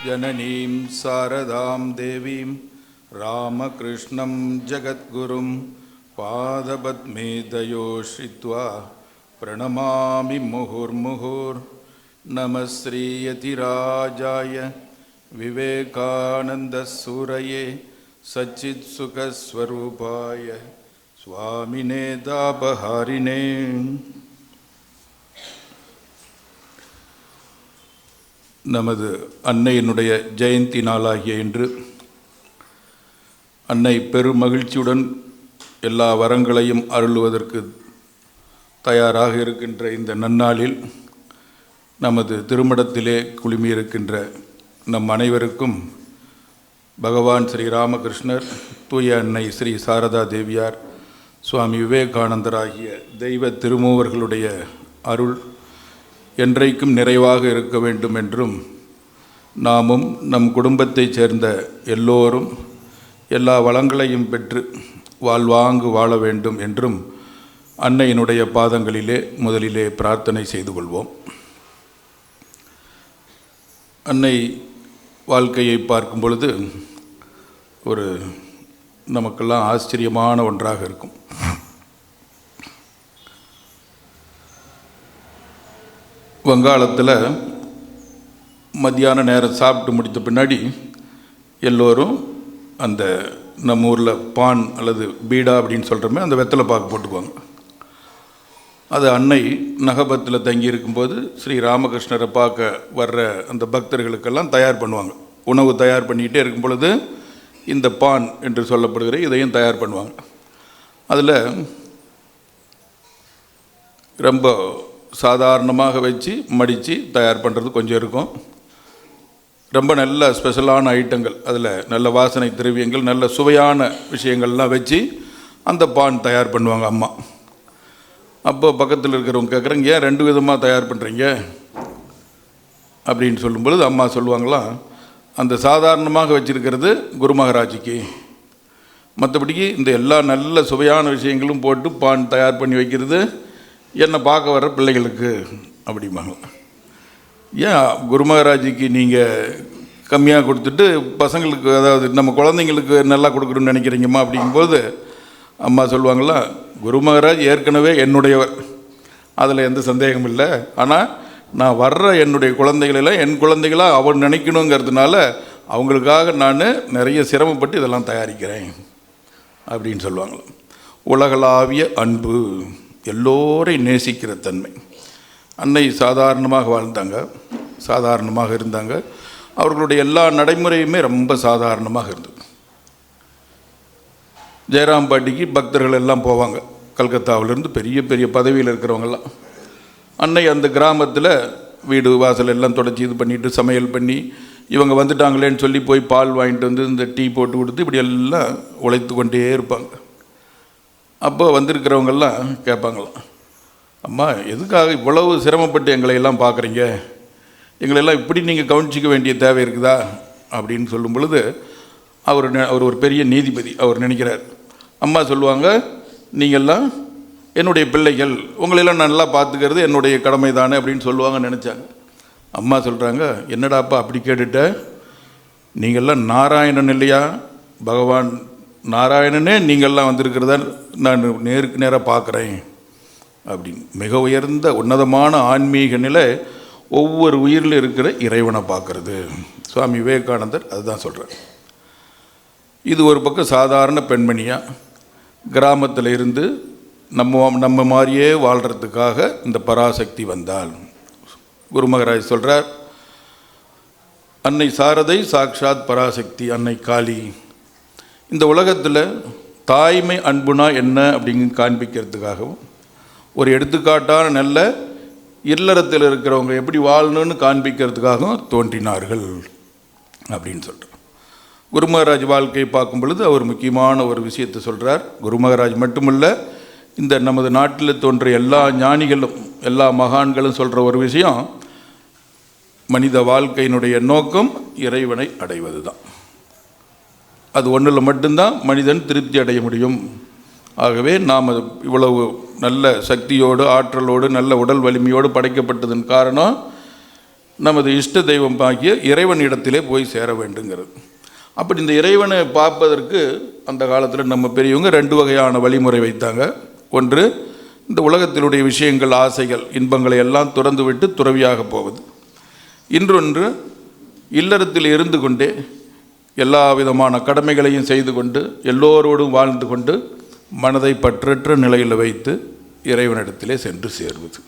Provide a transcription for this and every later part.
जननीं शारदां देवीं रामकृष्णं जगद्गुरुं पादपद्मे दयोश्रित्वा प्रणमामि मुहुर्मुहुर्नमः श्रीयतिराजाय विवेकानन्दसूरये सच्चित्सुखस्वरूपाय स्वामिने तापहारिणे. நமது அன்னையினுடைய ஜெயந்தி நாளாகிய இன்று அன்னை பெரும் மகிழ்ச்சியுடன் எல்லா வரங்களையும் அருளுவதற்கு தயாராக இருக்கின்ற இந்த நன்னாளில் நமது திருமடத்திலே குழுமியிருக்கின்ற நம் அனைவருக்கும் பகவான் ஸ்ரீ ராமகிருஷ்ணர், தூய அன்னை ஸ்ரீ சாரதா தேவியார், சுவாமி விவேகானந்தர் ஆகிய தெய்வ திருமூவர்களுடைய அருள் என்றைக்கும் நிறைவாக இருக்க வேண்டும் என்றும், நாமும் நம் குடும்பத்தைச் சேர்ந்த எல்லோரும் எல்லா வளங்களையும் பெற்று வாழ்வாங்கு வாழ வேண்டும் என்றும் அன்னையினுடைய பாதங்களிலே முதலிலே பிரார்த்தனை செய்து கொள்வோம். அன்னை வாழ்க்கையை பார்க்கும் பொழுது ஒரு நமக்கெல்லாம் ஆச்சரியமான ஒன்றாக இருக்கும். வங்காளத்தில் மத்தியான நேரம் சாப்பிட்டு முடித்த பின்னாடி எல்லோரும் அந்த நம்ம ஊரில் பான் அல்லது பீடா அப்படின்னு சொல்கிறோமே அந்த வெத்தலை பாக்கு போட்டுக்குவாங்க. அது அன்னை நகபத்தில் தங்கி இருக்கும்போது ஸ்ரீ ராமகிருஷ்ணரை பார்க்க வர்ற அந்த பக்தர்களுக்கெல்லாம் தயார் பண்ணுவாங்க. உணவு தயார் பண்ணிக்கிட்டே இருக்கும் பொழுது இந்த பான் என்று சொல்லப்படுகிற இதையும் தயார் பண்ணுவாங்க. அதில் ரொம்ப சாதாரணமாக வச்சு மடித்து தயார் பண்ணுறது கொஞ்சம் இருக்கும். ரொம்ப நல்ல ஸ்பெஷலான ஐட்டங்கள், அதில் நல்ல வாசனை திரவியங்கள், நல்ல சுவையான விஷயங்கள்லாம் வச்சு அந்த பான் தயார் பண்ணுவாங்க அம்மா. அப்போ பக்கத்தில் இருக்கிறவங்க கேட்குறாங்க, ஏன் ரெண்டு விதமாக தயார் பண்ணுறீங்க அப்படின்னு சொல்லும்பொழுது அம்மா சொல்லுவாங்களாம், அந்த சாதாரணமாக வச்சுருக்கிறது குரு மகாராஜிக்கு, மற்றபடிக்கு இந்த எல்லா நல்ல சுவையான விஷயங்களும் போட்டு பான் தயார் பண்ணி வைக்கிறது என்னை பார்க்க வர்ற பிள்ளைகளுக்கு அப்படிம்பாங்க. ஏன் குரு மகாராஜிக்கு நீங்கள் கம்மியாக கொடுத்துட்டு பசங்களுக்கு, அதாவது நம்ம குழந்தைங்களுக்கு நல்லா கொடுக்கணும்னு நினைக்கிறீங்கம்மா அப்படிங்கும்போது அம்மா சொல்லுவாங்களா, குரு மகாராஜ் ஏற்கனவே என்னுடையவர், அதில் எந்த சந்தேகமும் இல்லை. ஆனால் நான் வர்ற என்னுடைய குழந்தைகளெல்லாம் என் குழந்தைகளாக அவர் நினைக்கணுங்கிறதுனால அவங்களுக்காக நான் நிறைய சிரமப்பட்டு இதெல்லாம் தயாரிக்கிறேன் அப்படின்னு சொல்லுவாங்களா. உலகளாவிய அன்பு, எல்லோரையும் நேசிக்கிற தன்மை. அன்னை சாதாரணமாக வாழ்ந்தாங்க, சாதாரணமாக இருந்தாங்க. அவர்களுடைய எல்லா நடைமுறையுமே ரொம்ப சாதாரணமாக இருந்தது. ஜெயராம்பாட்டிக்கு பக்தர்கள் எல்லாம் போவாங்க, கல்கத்தாவிலேருந்து பெரிய பெரிய பதவியில் இருக்கிறவங்கெல்லாம். அன்னை அந்த கிராமத்தில் வீடு வாசல் எல்லாம் தொடச்சி இது பண்ணிவிட்டு சமையல் பண்ணி இவங்க வந்துட்டாங்களேன்னு சொல்லி போய் பால் வாங்கிட்டு வந்து இந்த டீ போட்டு கொடுத்து இப்படி எல்லாம் உழைத்து கொண்டே இருப்பாங்க. அப்போ வந்திருக்கிறவங்கெல்லாம் கேட்பாங்களாம், அம்மா எதுக்காக இவ்வளவு சிரமப்பட்டு எங்களையெல்லாம் பார்க்குறீங்க, எங்களெல்லாம் இப்படி நீங்கள் கவனிச்சிக்க வேண்டிய தேவை இருக்குதா அப்படின்னு சொல்லும் பொழுது அவர் ஒரு பெரிய நீதிபதி, அவர் நினைக்கிறார். அம்மா சொல்லுவாங்க, நீங்கள்லாம் என்னுடைய பிள்ளைகள், உங்களெல்லாம் நல்லா பார்த்துக்கிறது என்னுடைய கடமை தானே அப்படின்னு சொல்லுவாங்கன்னு நினச்சாங்க. அம்மா சொல்கிறாங்க, என்னடாப்பா அப்படி கேட்டுட்ட, நீங்கள்லாம் நாராயணன் இல்லையா, பகவான் நாராயணனே நீங்கள்லாம் வந்திருக்கிறத நான் நேருக்கு நேராக பார்க்குறேன் அப்படின்னு. மிக உயர்ந்த உன்னதமான ஆன்மீக நிலை ஒவ்வொரு உயிரில் இருக்கிற இறைவனை பார்க்குறது. சுவாமி விவேகானந்தர் அதுதான் சொல்கிறார். இது ஒரு பக்கம் சாதாரண பெண்மணியாக கிராமத்தில் இருந்து நம்ம மாதிரியே வாழ்கிறதுக்காக இந்த பராசக்தி வந்தாள். குரு மகாராஜ் சொல்கிறார், அன்னை சாரதை சாக்ஷாத் பராசக்தி, அன்னை காளி. இந்த உலகத்தில் தாய்மை அன்புனா என்ன அப்படின்னு காண்பிக்கிறதுக்காகவும், ஒரு எடுத்துக்காட்டான நல்ல இல்லறத்தில் இருக்கிறவங்க எப்படி வாழணும்னு காண்பிக்கிறதுக்காகவும் தோன்றினார்கள் அப்படின்னு சொல்கிறார். குரு மகாராஜ் வாழ்க்கையை பார்க்கும் பொழுது அவர் முக்கியமான ஒரு விஷயத்தை சொல்கிறார். குரு மகாராஜ் மட்டுமல்ல, இந்த நமது நாட்டில் தோன்றிய எல்லா ஞானிகளும் எல்லா மகான்களும் சொல்கிற ஒரு விஷயம், மனித வாழ்க்கையினுடைய நோக்கம் இறைவனை அடைவது தான். அது ஒன்றில் மட்டும்தான் மனிதன் திருப்தி அடைய முடியும். ஆகவே நாம் இவ்வளவு நல்ல சக்தியோடு ஆற்றலோடு நல்ல உடல் வலிமையோடு படைக்கப்பட்டதன் காரணம் நமது இஷ்ட தெய்வம் ஆகிய இறைவனிடத்திலே போய் சேர வேண்டுங்கிறது. அப்படி இந்த இறைவனை பார்ப்பதற்கு அந்த காலத்தில் நம்ம பெரியவங்க 2 வகையான வழிமுறை வைத்தாங்க. ஒன்று, இந்த உலகத்தினுடைய விஷயங்கள், ஆசைகள், இன்பங்களை எல்லாம் துறந்து விட்டு துறவியாக போவது. இன்னொன்று, இல்லறத்தில் இருந்து கொண்டே எல்லா விதமான கடமைகளையும் செய்து கொண்டு எல்லோரோடும் வாழ்ந்து கொண்டு மனதை பற்றற்ற நிலையில் வைத்து இறைவனிடத்திலே சென்று சேர்வது.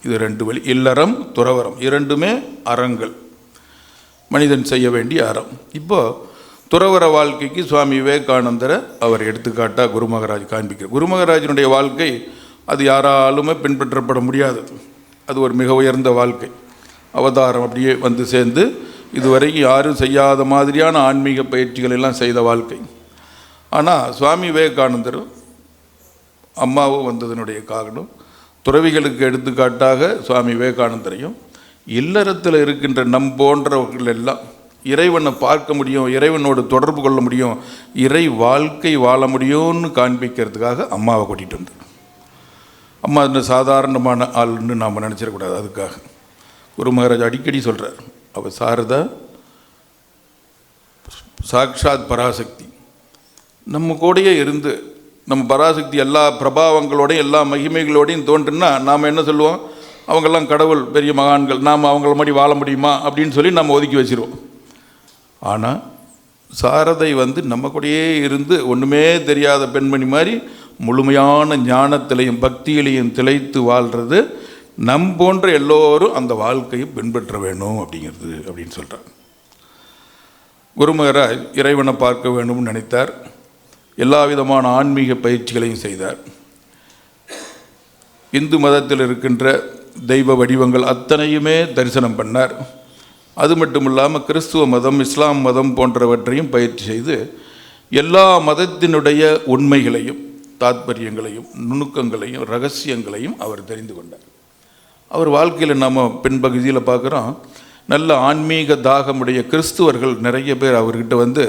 இது 2 வழி. இல்லறம், துறவரம், இரண்டுமே அறங்கள், மனிதன் செய்ய வேண்டிய அறம். இப்போது துறவர வாழ்க்கைக்கு சுவாமி விவேகானந்தரை அவர் எடுத்துக்காட்டாக குரு மகாராஜ் காண்பிக்கிறார். குரு மகாராஜனுடைய வாழ்க்கை அது யாராலுமே பின்பற்றப்பட முடியாதது. அது ஒரு மிக உயர்ந்த வாழ்க்கை. அவதாரம் அப்படியே வந்து சேர்ந்து இதுவரைக்கும் யாரும் செய்யாத மாதிரியான ஆன்மீக பயிற்சிகள் எல்லாம் செய்த வாழ்க்கை. ஆனால் சுவாமி விவேகானந்தர் அம்மாவும் வந்ததனுடைய காரணம், துறவிகளுக்கு எடுத்துக்காட்டாக சுவாமி விவேகானந்தரையும் இல்லறத்தில் இருக்கின்ற நம் போன்றவர்கள் எல்லாம் இறைவனை பார்க்க முடியும், இறைவனோடு தொடர்பு கொள்ள முடியும், இறை வாழ்க்கை வாழ முடியும்னு காண்பிக்கிறதுக்காக அம்மாவை கூட்டிகிட்டு வந்தார். அம்மா இந்த சாதாரணமான ஆள்னு நாம் நினச்சிடக்கூடாது. அதுக்காக குரு மகாராஜ் அடிக்கடி சொல்கிறார், அவள் சாரதா சாக்ஷாத் பராசக்தி, நம்ம கூடயே இருந்து நம்ம பராசக்தி எல்லா பிரபாவங்களோடையும் எல்லா மகிமைகளோடையும் தோன்றுன்னா நாம் என்ன சொல்லுவோம், அவங்கெல்லாம் கடவுள், பெரிய மகான்கள், நாம் அவங்கள மாதிரி வாழ முடியுமா அப்படின்னு சொல்லி நம்ம ஒதுக்கி வச்சிருவோம். ஆனால் சாரதை நம்ம கூடயே இருந்து ஒன்றுமே தெரியாத பெண்மணி மாதிரி முழுமையான ஞானத்திலையும் பக்தியிலையும் திளைத்து வாழ்கிறது நம் போன்ற எல்லோரும் அந்த வாழ்க்கையை பின்பற்ற வேணும் அப்படின்னு சொல்கிறார். குரு மகாராஜ் இறைவனை பார்க்க வேணும்னு நினைத்தார். எல்லா விதமான ஆன்மீக பயிற்சிகளையும் செய்தார். இந்து மதத்தில் இருக்கின்ற தெய்வ வடிவங்கள் அத்தனையுமே தரிசனம் பண்ணார். அது மட்டும் இல்லாமல் கிறிஸ்துவ மதம், இஸ்லாம் மதம் போன்றவற்றையும் பயிற்சி செய்து எல்லா மதத்தினுடைய உண்மைகளையும் தாத்பரியங்களையும் நுணுக்கங்களையும் ரகசியங்களையும் அவர் தெரிந்து கொண்டார். அவர் வாழ்க்கையில் நம்ம பின்பகுதியில் பார்க்குறோம், நல்ல ஆன்மீக தாகமுடைய கிறிஸ்துவர்கள் நிறைய பேர் அவர்கிட்ட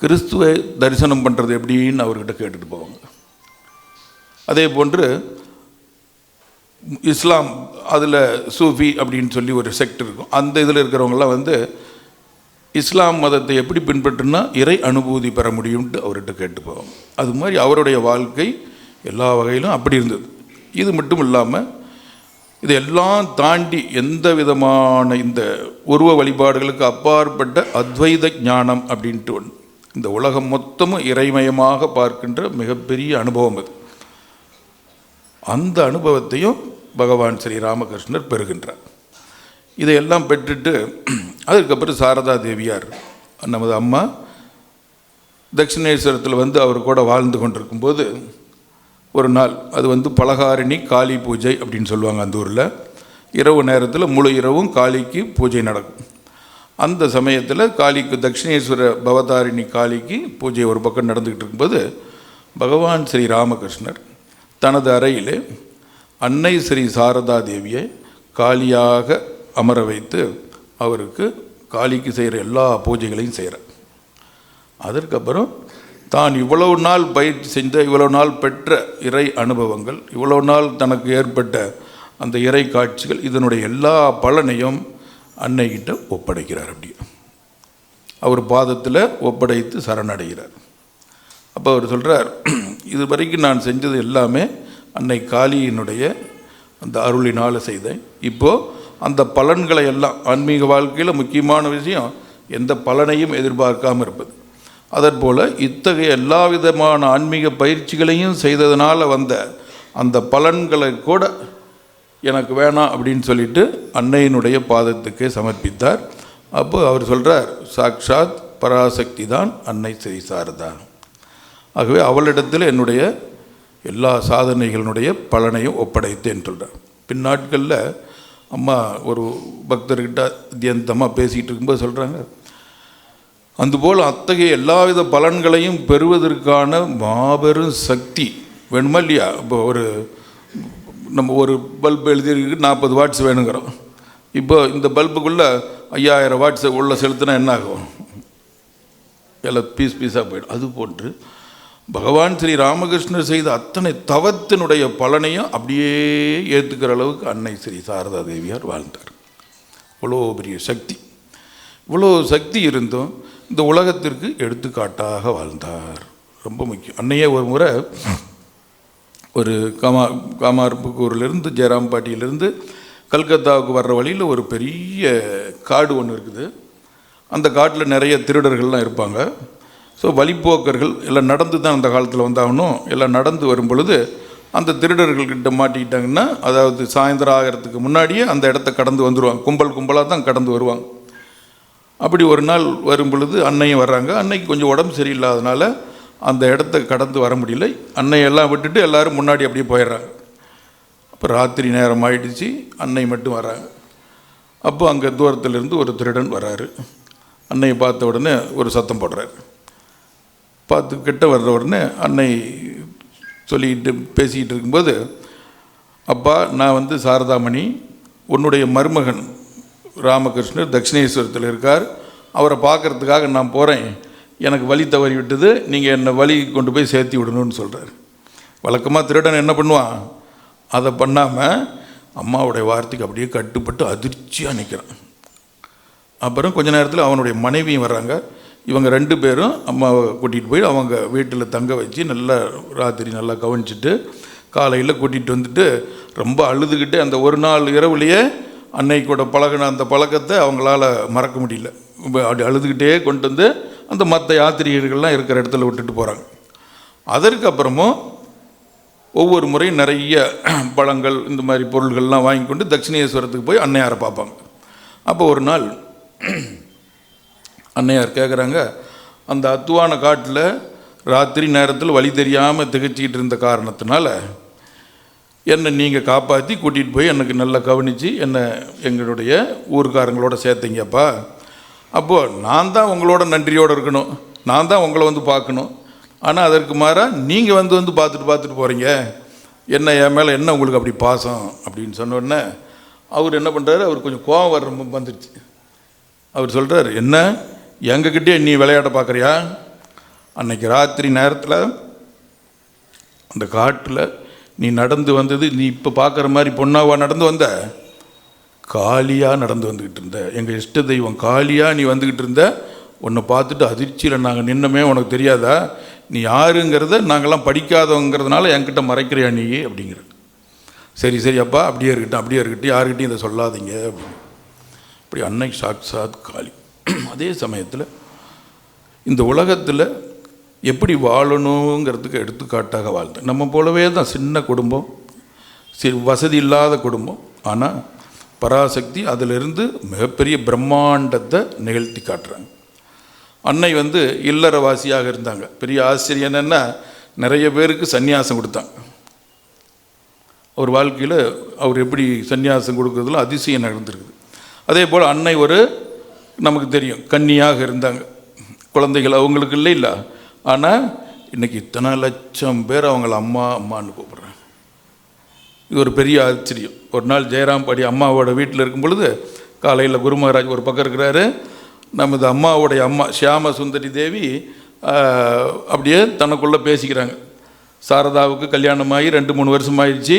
கிறிஸ்துவை தரிசனம் பண்ணுறது எப்படின்னு அவர்கிட்ட கேட்டுட்டு போவாங்க. அதே போன்று இஸ்லாம் அதில் சூஃபி அப்படின்னு சொல்லி ஒரு செக்ட் இருக்கும். அந்த இதில் இருக்கிறவங்களாம் இஸ்லாம் மதத்தை எப்படி பின்பற்றுனா இறை அனுபூதி பெற முடியும்ட்டு அவர்கிட்ட கேட்டு போவாங்க. அது மாதிரி அவருடைய வாழ்க்கை எல்லா வகையிலும் அப்படி இருந்தது. இது மட்டும் இல்லாமல் இதெல்லாம் தாண்டி எந்த விதமான இந்த உருவ வழிபாடுகளுக்கு அப்பாற்பட்ட அத்வைத ஞானம் அப்படின்ட்டு ஒன்று, இந்த உலகம் மொத்தமும் இறைமயமாக பார்க்கின்ற மிகப்பெரிய அனுபவம் அது. அந்த அனுபவத்தையும் பகவான் ஸ்ரீ ராமகிருஷ்ணர் பெறுகின்றார். இதையெல்லாம் பெற்றுட்டு அதுக்கப்புறம் சாரதா தேவியார் நமது அம்மா தட்சிணேஸ்வரத்தில் அவர் கூட வாழ்ந்து கொண்டிருக்கும்போது ஒரு நாள் அது பலகாரிணி காளி பூஜை அப்படின்னு சொல்லுவாங்க. அந்த ஊரில் இரவு நேரத்தில் முழு இரவும் காளிக்கு பூஜை நடக்கும். அந்த சமயத்தில் காளிக்கு தட்சிணேஸ்வர பவதாரிணி காளிக்கு பூஜை ஒரு பக்கம் நடந்துக்கிட்டு இருக்கும்போது பகவான் ஸ்ரீ ராமகிருஷ்ணர் தனது அறையிலே அன்னை ஸ்ரீ சாரதா தேவியை காளியாக அமர வைத்து அவருக்கு காளிக்கு செய்கிற எல்லா பூஜைகளையும் செய்கிறார். அதற்கப்புறம் தான் இவ்வளவு நாள் பயிற்சி செஞ்ச, இவ்வளவு நாள் பெற்ற இறை அனுபவங்கள், இவ்வளவு நாள் தனக்கு ஏற்பட்ட அந்த இறை காட்சிகள், இதனுடைய எல்லா பலனையும் அன்னைகிட்ட ஒப்படைக்கிறார். அப்படி அவர் பாதத்தில் ஒப்படைத்து சரணடைகிறார். அப்போ அவர் சொல்கிறார், இது வரைக்கும் நான் செஞ்சது எல்லாமே அன்னை காளியினுடைய அந்த அருளினால் செய்தேன். இப்போது அந்த பலன்களை எல்லாம், ஆன்மீக வாழ்க்கையில் முக்கியமான விஷயம் எந்த பலனையும் எதிர்பார்க்காமல் இருப்பது. அதற்போல் இத்தகைய எல்லா விதமான ஆன்மீக பயிற்சிகளையும் செய்ததுனால வந்த அந்த பலன்களை கூட எனக்கு வேணாம் அப்படின்னு சொல்லிட்டு அன்னையினுடைய பாதத்துக்கே சமர்ப்பித்தார். அப்போ அவர் சொல்கிறார், சாக்ஷாத் பராசக்தி தான் அன்னை ஸ்ரீ சாரதா. ஆகவே அவளிடத்தில் என்னுடைய எல்லா சாதனைகளினுடைய பலனையும் ஒப்படைத்தேன் சொல்கிறார். பின்னாட்களில் அம்மா ஒரு பக்தர்கிட்ட அத்தியந்தமாக பேசிகிட்டு இருக்கும்போது சொல்கிறாங்க, அதுபோல் அத்தகைய எல்லாவித பலன்களையும் பெறுவதற்கான மாபெரும் சக்தி வேணுமா இல்லையா? இப்போ நம்ம ஒரு பல்பு எழுதியிருக்கு 40 வாட்ஸ் வேணுங்கிறோம். இப்போ இந்த பல்புக்குள்ளே 5000 வாட்ஸ் உள்ள செலுத்தினா என்ன ஆகும்? எல்லாம் பீஸாக போயிடும். அதுபோன்று பகவான் ஸ்ரீ ராமகிருஷ்ணர் செய்த அத்தனை தவத்தினுடைய பலனையும் அப்படியே ஏற்றுக்கிற அளவுக்கு அன்னை ஸ்ரீ சாரதா தேவியார் வாழ்ந்தார். இவ்வளோ பெரிய சக்தி. இவ்வளோ சக்தி இருந்தும் இந்த உலகத்திற்கு எடுத்துக்காட்டாக வாழ்ந்தார். ரொம்ப முக்கியம். அன்னையே ஒரு முறை ஒரு காமார்புக்கூரிலிருந்து ஜெயராம்பாட்டியிலிருந்து கல்கத்தாவுக்கு வர்ற வழியில் ஒரு பெரிய காடு ஒன்று இருக்குது. அந்த காட்டில் நிறைய திருடர்கள்லாம் இருப்பாங்க. ஸோ வழிப்போக்கர்கள் எல்லாம் நடந்து தான் அந்த காலத்தில் வந்தாகணும். எல்லாம் நடந்து வரும் பொழுது அந்த திருடர்கள்கிட்ட மாட்டிக்கிட்டாங்கன்னா, அதாவது சாயந்தரம் ஆகிறதுக்கு முன்னாடியே அந்த இடத்த கடந்து வந்துடுவாங்க. கும்பலாக தான் கடந்து வருவாங்க. அப்படி ஒரு நாள் வரும் பொழுது அன்னையும் வர்றாங்க. அன்னைக்கு கொஞ்சம் உடம்பு சரியில்லாதனால அந்த இடத்த கடந்து வர முடியல. அன்னையெல்லாம் விட்டுட்டு எல்லோரும் முன்னாடி அப்படியே போயிடுறாங்க. அப்போ ராத்திரி நேரம் ஆகிடுச்சு. அன்னை மட்டும் வர்றாங்க. அப்போ அங்கே தூரத்திலிருந்து ஒரு திருடன் வர்றாரு. அன்னையை பார்த்த உடனே ஒரு சத்தம் போடுறாரு. பார்த்து கிட்ட வர்ற உடனே அன்னை சொல்லிக்கிட்டு பேசிக்கிட்டு இருக்கும்போது, அப்பா நான் சாரதாமணி, உன்னுடைய மருமகன் ராமகிருஷ்ணர் தட்சிணேஸ்வரத்தில் இருக்கார். அவரை பார்க்குறதுக்காக நான் போகிறேன். எனக்கு வழி தவறி விட்டது. நீங்கள் என்னை வழி கொண்டு போய் சேர்த்தி விடணும்னு சொல்கிறார். வழக்கமாக திருடன் என்ன பண்ணுவான்? அதை பண்ணாமல் அம்மாவுடைய வார்த்தைக்கு அப்படியே கட்டுப்பட்டு அதிர்ச்சியாக நிற்கிறான். அப்புறம் கொஞ்ச நேரத்தில் அவனுடைய மனைவியும் வர்றாங்க. இவங்க 2 பேரும் அம்மாவை கூட்டிகிட்டு போய் அவங்க வீட்டில் தங்க வச்சு நல்லா ராத்திரி நல்லா கவனிச்சிட்டு காலையில் கூட்டிகிட்டு வந்துட்டு ரொம்ப அழுதுகிட்டு அந்த ஒரு நாள் இரவுலேயே அன்னை கூட பழகின அந்த பழக்கத்தை அவங்களால மறக்க முடியல. அப்படி அழுதுகிட்டே கொண்டு வந்து அந்த மற்ற யாத்திரிகர்கள்லாம் இருக்கிற இடத்துல விட்டுட்டு போகிறாங்க. அதற்கு அப்புறமும் ஒவ்வொரு முறையும் நிறைய பழங்கள் இந்த மாதிரி பொருள்கள்லாம் வாங்கி கொண்டு தட்சிணேஸ்வரத்துக்கு போய் அன்னையாரை பார்ப்பாங்க. அப்போ ஒரு நாள் அன்னையார் கேட்குறாங்க, அந்த அத்துவான காட்டில் ராத்திரி நேரத்தில் வழி தெரியாமல் திகச்சிக்கிட்டு இருந்த காரணத்தினால என்னை நீங்கள் காப்பாற்றி கூட்டிகிட்டு போய் எனக்கு நல்லா கவனித்து என்னை எங்களுடைய ஊருக்காரங்களோட சேர்த்தீங்கப்பா. அப்போது நான் தான் உங்களோட நன்றியோடு இருக்கணும், நான் தான் உங்களை பார்க்கணும். ஆனால் அதற்கு மாறாக நீங்கள் வந்து பார்த்துட்டு போகிறீங்க. என்ன என் மேலே என்ன உங்களுக்கு அப்படி பாசம் அப்படின்னு சொன்னோடனே அவர் என்ன பண்ணுறாரு, அவர் கொஞ்சம் கோபம் வர்ற வந்துடுச்சு. அவர் சொல்கிறார், என்ன எங்ககிட்டே நீ விளையாட பார்க்குறியா? அன்னைக்கு ராத்திரி நேரத்தில் அந்த காட்டில் நீ நடந்து வந்தது, நீ இப்போ பார்க்குற மாதிரி பொண்ணாவா நடந்து வந்த? காளியாக நடந்து வந்துக்கிட்டு இருந்த. எங்கள் இஷ்ட தெய்வம் காளியாக நீ வந்துக்கிட்டு இருந்த. உன்னை பார்த்துட்டு அதிர்ச்சியில் நாங்கள் நின்னமே, உனக்கு தெரியாதா? நீ யாருங்கிறத நாங்கள்லாம் படிக்காதவங்கிறதுனால என்கிட்ட மறைக்கிறியா நீ அப்படிங்கிற. சரி அப்பா, அப்படியே இருக்கட்டும், யாருக்கிட்டையும் இதை சொல்லாதீங்க அப்படின்னு. இப்படி அன்னை சாக்சாத் காளி. அதே சமயத்தில் இந்த உலகத்தில் எப்படி வாழணுங்கிறதுக்கு எடுத்துக்காட்டாக வாழ்ந்தேன். நம்ம போலவே தான் சின்ன குடும்பம், வசதி இல்லாத குடும்பம். ஆனால் பராசக்தி அதிலிருந்து மிகப்பெரிய பிரம்மாண்டத்தை நிகழ்த்தி காட்டுறாங்க. அன்னை இல்லறவாசியாக இருந்தாங்க. பெரிய ஆச்சரியம் என்னென்னா, நிறைய பேருக்கு சந்நியாசம் கொடுத்தாங்க. அவர் வாழ்க்கையில் அவர் எப்படி சந்நியாசம் கொடுக்கறதுல அதிசயம் நடந்திருக்குது. அதே போல் அன்னை நமக்கு தெரியும் கன்னியாக இருந்தாங்க. குழந்தைகள் அவங்களுக்கு இல்லை. ஆனால் இன்றைக்கி இத்தனை லட்சம் பேர் அவங்கள அம்மான்னு கூப்பிட்றாங்க. இது ஒரு பெரிய ஆச்சரியம். ஒரு நாள் ஜெயராம்பாடி அம்மாவோட வீட்டில் இருக்கும் பொழுது காலையில் குரு மகாராஜ் ஒரு பக்கம் இருக்கிறாரு. நமது அம்மாவுடைய அம்மா ஷியாம சுந்தரி தேவி அப்படியே தனக்குள்ளே பேசிக்கிறாங்க. சாரதாவுக்கு கல்யாணமாகி 2-3 வருஷம் ஆயிடுச்சு,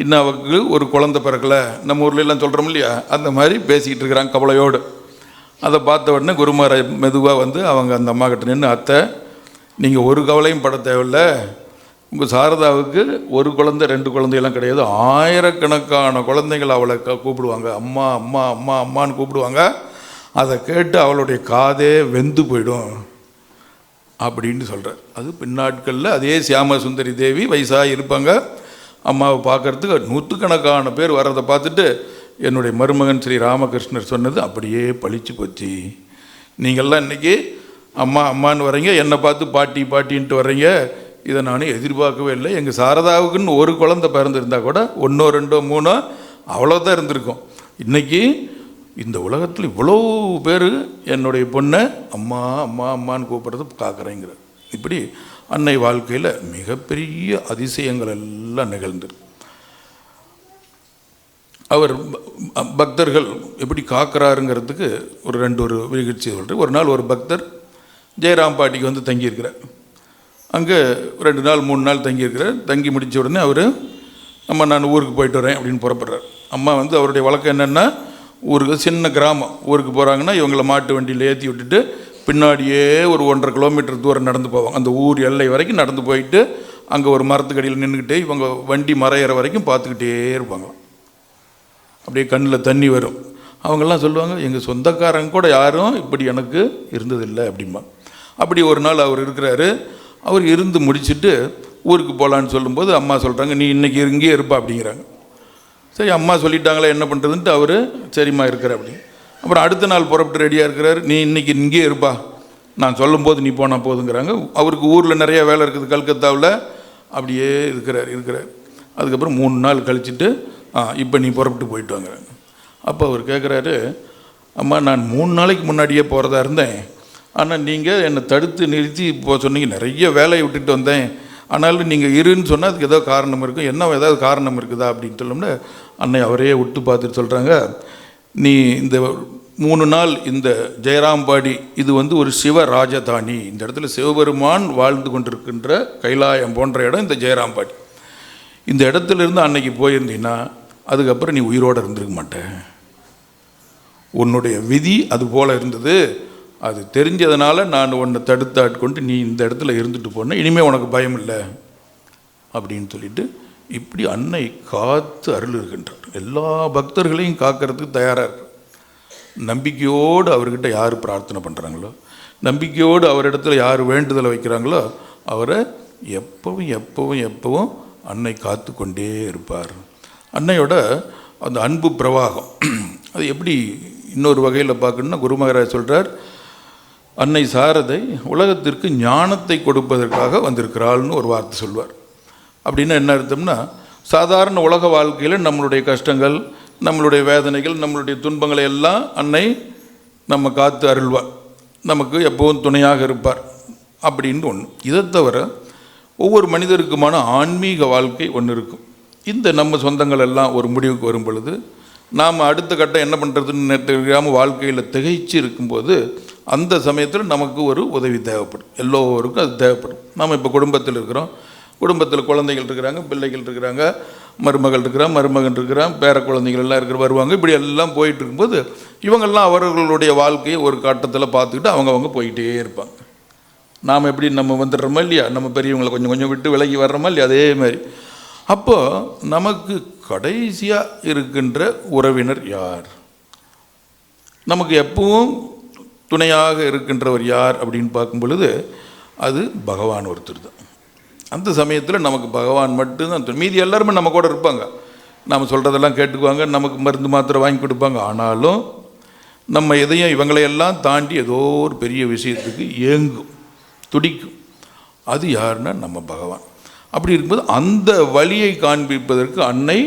இன்னும் அவருக்கு ஒரு குழந்தை பிறக்கலை. நம்ம ஊர்லெலாம் சொல்கிறோம் இல்லையா, அந்த மாதிரி பேசிக்கிட்டு இருக்கிறாங்க கவலையோடு. அதை பார்த்த உடனே குரு மகாராஜ் மெதுவாக அவங்க அந்த அம்மா கிட்ட நின்று, அத்தை நீங்கள் ஒரு கவலையும் பட தேவையில்லை. உங்கள் சாரதாவுக்கு 1 குழந்தை 2 குழந்தையெல்லாம் கிடையாது, ஆயிரக்கணக்கான குழந்தைகள் அவளை கூப்பிடுவாங்க. அம்மா அம்மா அம்மா அம்மான்னு கூப்பிடுவாங்க. அதை கேட்டு அவளுடைய காதே வெந்து போயிடும் அப்படின்னு சொல்கிறார். அது பின்னாட்களில் அதே சியாம சுந்தரி தேவி வயசாக இருப்பாங்க. அம்மாவை பார்க்குறதுக்கு 100கணக்கான பேர் வர்றதை பார்த்துட்டு என்னுடைய மருமகன் ஸ்ரீ ராமகிருஷ்ணர் சொன்னது அப்படியே பழிச்சு போச்சு. நீங்கள்லாம் இன்றைக்கி அம்மான்னு வர்றீங்க, என்னை பார்த்து பாட்டின்ட்டு வர்றீங்க. இதை நான் எதிர்பார்க்கவே இல்லை. எங்கள் சாரதாவுக்குன்னு 1 குழந்தை பிறந்திருந்தா கூட 1, 2, 3 அவ்வளோதான் இருந்திருக்கும். இன்றைக்கி இந்த உலகத்தில் இவ்வளோ பேர் என்னுடைய பொண்ணை அம்மான்னு கூப்பிட்றது காக்கிறேங்கிற. இப்படி அன்னை வாழ்க்கையில் மிகப்பெரிய அதிசயங்கள் எல்லாம் நிகழ்ந்துருக்கு. அவர் பக்தர்கள் எப்படி காக்கிறாருங்கிறதுக்கு ஒரு நிகழ்ச்சி சொல்கிறேன். ஒரு நாள் ஒரு பக்தர் ஜெயராம்பாட்டிக்கு தங்கியிருக்கிறார். அங்கே 2 நாள் 3 நாள் தங்கியிருக்கிறார். தங்கி முடித்த உடனே அவர் நான் ஊருக்கு போயிட்டு வரேன் அப்படின்னு புறப்படுறார். அம்மா அவருடைய வழக்கம் என்னென்னா, ஊருக்கு சின்ன கிராமம், ஊருக்கு போகிறாங்கன்னா இவங்கள மாட்டு வண்டியில் ஏற்றி விட்டுட்டு பின்னாடியே ஒரு 1.5 கிலோமீட்டர் தூரம் நடந்து போவாங்க. அந்த ஊர் எல்லை வரைக்கும் நடந்து போயிட்டு அங்கே ஒரு மரத்துக்கடியில் நின்றுக்கிட்டே இவங்க வண்டி மறையிற வரைக்கும் பார்த்துக்கிட்டே இருப்பாங்க. அப்படியே கண்ணில் தண்ணி வரும். அவங்கெல்லாம் சொல்லுவாங்க, எங்கள் சொந்தக்காரங்க கூட யாரும் இப்படி எனக்கு இருந்ததில்லை அப்படிம்பா. அப்படி ஒரு நாள் அவர் இருக்கிறாரு. அவர் இருந்து முடிச்சுட்டு ஊருக்கு போகலான்னு சொல்லும்போது அம்மா சொல்கிறாங்க, நீ இன்றைக்கி இங்கேயே இருப்பா அப்படிங்கிறாங்க. சரி, அம்மா சொல்லிட்டாங்களே என்ன பண்ணுறதுன்ட்டு அவர் சரிம்மா இருக்கிற அப்படி. அப்புறம் அடுத்த நாள் புறப்பட்டு ரெடியாக இருக்கிறார். நீ இன்றைக்கி இங்கேயே இருப்பா, நான் சொல்லும்போது நீ போனால் போதுங்கிறாங்க. அவருக்கு ஊரில் நிறையா வேலை இருக்குது கல்கத்தாவில். அப்படியே இருக்கிறார். அதுக்கப்புறம் 3 நாள் கழிச்சுட்டு இப்போ நீ புறப்பட்டு போயிட்டு வாங்குறாங்க. அப்போ அவர் கேட்குறாரு, அம்மா நான் 3 நாளைக்கு முன்னாடியே போகிறதா இருந்தேன், ஆனால் நீங்கள் என்னை தடுத்து நிறுத்தி போக சொன்னீங்க. நிறைய வேலையை விட்டுட்டு வந்தேன், ஆனாலும் நீங்கள் இருன்னு சொன்னால் அதுக்கு ஏதோ காரணம் இருக்கும். என்ன ஏதாவது காரணம் இருக்குதா அப்படின்னு சொல்லணும்னா அன்னை அவரே விட்டு பார்த்துட்டு சொல்கிறாங்க, நீ இந்த 3 நாள் இந்த ஜெயராம்பாடி இது ஒரு சிவ ராஜதானி. இந்த இடத்துல சிவபெருமான் வாழ்ந்து கொண்டிருக்கின்ற கைலாயம் போன்ற இடம் இந்த ஜெயராம்பாடி. இந்த இடத்துல இருந்து அன்னைக்கு போயிருந்தீங்கன்னா அதுக்கப்புறம் நீ உயிரோடு இருந்திருக்க மாட்டேன். உன்னுடைய விதி அது போல் இருந்தது. அது தெரிஞ்சதுனால நான் உன்னை தடுத்து ஆட்கொண்டு நீ இந்த இடத்துல இருந்துட்டு போன, இனிமேல் உனக்கு பயம் இல்லை அப்படின்னு சொல்லிட்டு இப்படி அன்னை காத்து அருள் இருக்கின்றார். எல்லா பக்தர்களையும் காக்கிறதுக்கு தயாராக இருக்கு. நம்பிக்கையோடு அவர்கிட்ட யார் பிரார்த்தனை பண்ணுறாங்களோ, நம்பிக்கையோடு அவரிடத்துல யார் வேண்டுதலை வைக்கிறாங்களோ அவரை எப்பவும் அன்னை காத்து கொண்டே இருப்பார். அன்னையோட அந்த அன்பு பிரவாகம் அது எப்படி இன்னொரு வகையில் பார்க்கணுன்னா, குரு மகாராஜ் சொல்கிறார், அன்னை சாரதை உலகத்திற்கு ஞானத்தை கொடுப்பதற்காக வந்திருக்கிறாள்னு ஒரு வார்த்தை சொல்வார். அப்படின்னா என்ன அர்த்தம்னா, சாதாரண உலக வாழ்க்கையில் நம்மளுடைய கஷ்டங்கள், நம்மளுடைய வேதனைகள், நம்மளுடைய துன்பங்களை எல்லாம் அன்னை நம்ம காத்து அருள்வார், நமக்கு எப்பவும் துணையாக இருப்பார் அப்படின்னு ஒன்று. இதை தவிர ஒவ்வொரு மனிதருக்குமான ஆன்மீக வாழ்க்கை ஒன்று இருக்கும். இந்த நம்ம சொந்தங்கள் எல்லாம் ஒரு முடிவுக்கு வரும் பொழுது நாம் அடுத்த கட்டம் என்ன பண்ணுறதுன்னு தெரியாமல் வாழ்க்கையில் திகைச்சு இருக்கும்போது அந்த சமயத்தில் நமக்கு ஒரு உதவி தேவைப்படும். எல்லோருக்கும் அது தேவைப்படும். நாம் இப்போ குடும்பத்தில் இருக்கிறோம், குடும்பத்தில் குழந்தைகள் இருக்கிறாங்க, பிள்ளைகள் இருக்கிறாங்க, மருமகள் மருமகன் இருக்கிறான், பேர குழந்தைகள் எல்லாம் வருவாங்க. இப்படி எல்லாம் போயிட்டு இருக்கும்போது இவங்கெல்லாம் அவர்களுடைய வாழ்க்கையை ஒரு கட்டத்தில் பார்த்துக்கிட்டு அவங்கவுங்க போயிட்டே இருப்பாங்க. நாம் எப்படி நம்ம வந்துடுறோமா இல்லையா, நம்ம பெரியவங்களை கொஞ்சம் கொஞ்சம் விட்டு விலகி வர்றோமா இல்லையா, அதே மாதிரி. அப்போது நமக்கு கடைசியாக இருக்கின்ற உறவினர் யார், நமக்கு எப்பவும் துணையாக இருக்கின்றவர் யார் அப்படின்னு பார்க்கும் பொழுது அது பகவான் ஒருத்தர் தான். அந்த சமயத்தில் நமக்கு பகவான் மட்டும்தான். மீதி எல்லாருமே நம்ம கூட இருப்பாங்க, நம்ம சொல்கிறதெல்லாம் கேட்டுக்குவாங்க, நமக்கு மருந்து மாத்திரை வாங்கி கொடுப்பாங்க. ஆனாலும் நம்ம எதையும் இவங்களையெல்லாம் தாண்டி ஏதோ ஒரு பெரிய விஷயத்துக்கு ஏங்கும், துடிக்கும். அது யாருன்னா நம்ம பகவான். அப்படி இருக்கும்போது அந்த வழியை காண்பிப்பதற்கு அன்னை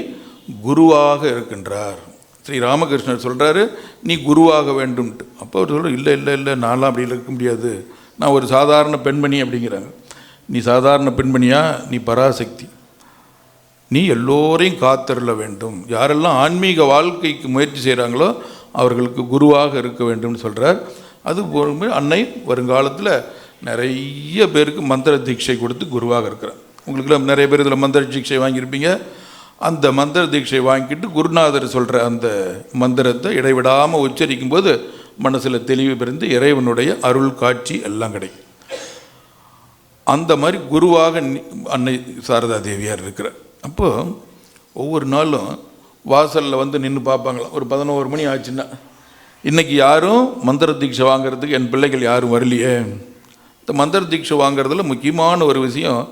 குருவாக இருக்கின்றார். ஸ்ரீ ராமகிருஷ்ணர் சொல்கிறாரு, நீ குருவாக வேண்டும்ட்டு. அப்போ அவர் சொல்கிறார், இல்லை நான்லாம் அப்படி இருக்க முடியாது, நான் ஒரு சாதாரண பெண்மணி அப்படிங்கிறாங்க. நீ சாதாரண பெண்மணியா, நீ பராசக்தி, நீ எல்லோரையும் காத்தருள வேண்டும். யாரெல்லாம் ஆன்மீக வாழ்க்கைக்கு முயற்சி செய்கிறாங்களோ அவர்களுக்கு குருவாக இருக்க வேண்டும்னு சொல்கிறார். அது போகும்போது அன்னை வருங்காலத்தில் நிறைய பேருக்கு மந்திர தீட்சை கொடுத்து குருவாக இருக்கிறார். உங்களுக்குலாம் நிறைய பேர் இதில் மந்திர தீட்சை வாங்கியிருப்பீங்க. அந்த மந்திர தீட்சை வாங்கிட்டு குருநாதர் சொல்கிற அந்த மந்திரத்தை இடைவிடாமல் உச்சரிக்கும் போது மனசில் தெளிவு பிறந்து இறைவனுடைய அருள் காட்சி எல்லாம் கிடைக்கும். அந்த மாதிரி குருவாக அன்னை சாரதா தேவியார் இருக்கிறார். அப்போது ஒவ்வொரு நாளும் வாசலில் நின்று பார்ப்பாங்களாம். ஒரு 11 மணி ஆச்சுன்னா, இன்றைக்கி யாரும் மந்திர தீட்சை வாங்கிறதுக்கு என் பிள்ளைகள் யாரும் வரலையே. இந்த மந்திர தீட்சை வாங்கிறதுல முக்கியமான ஒரு விஷயம்,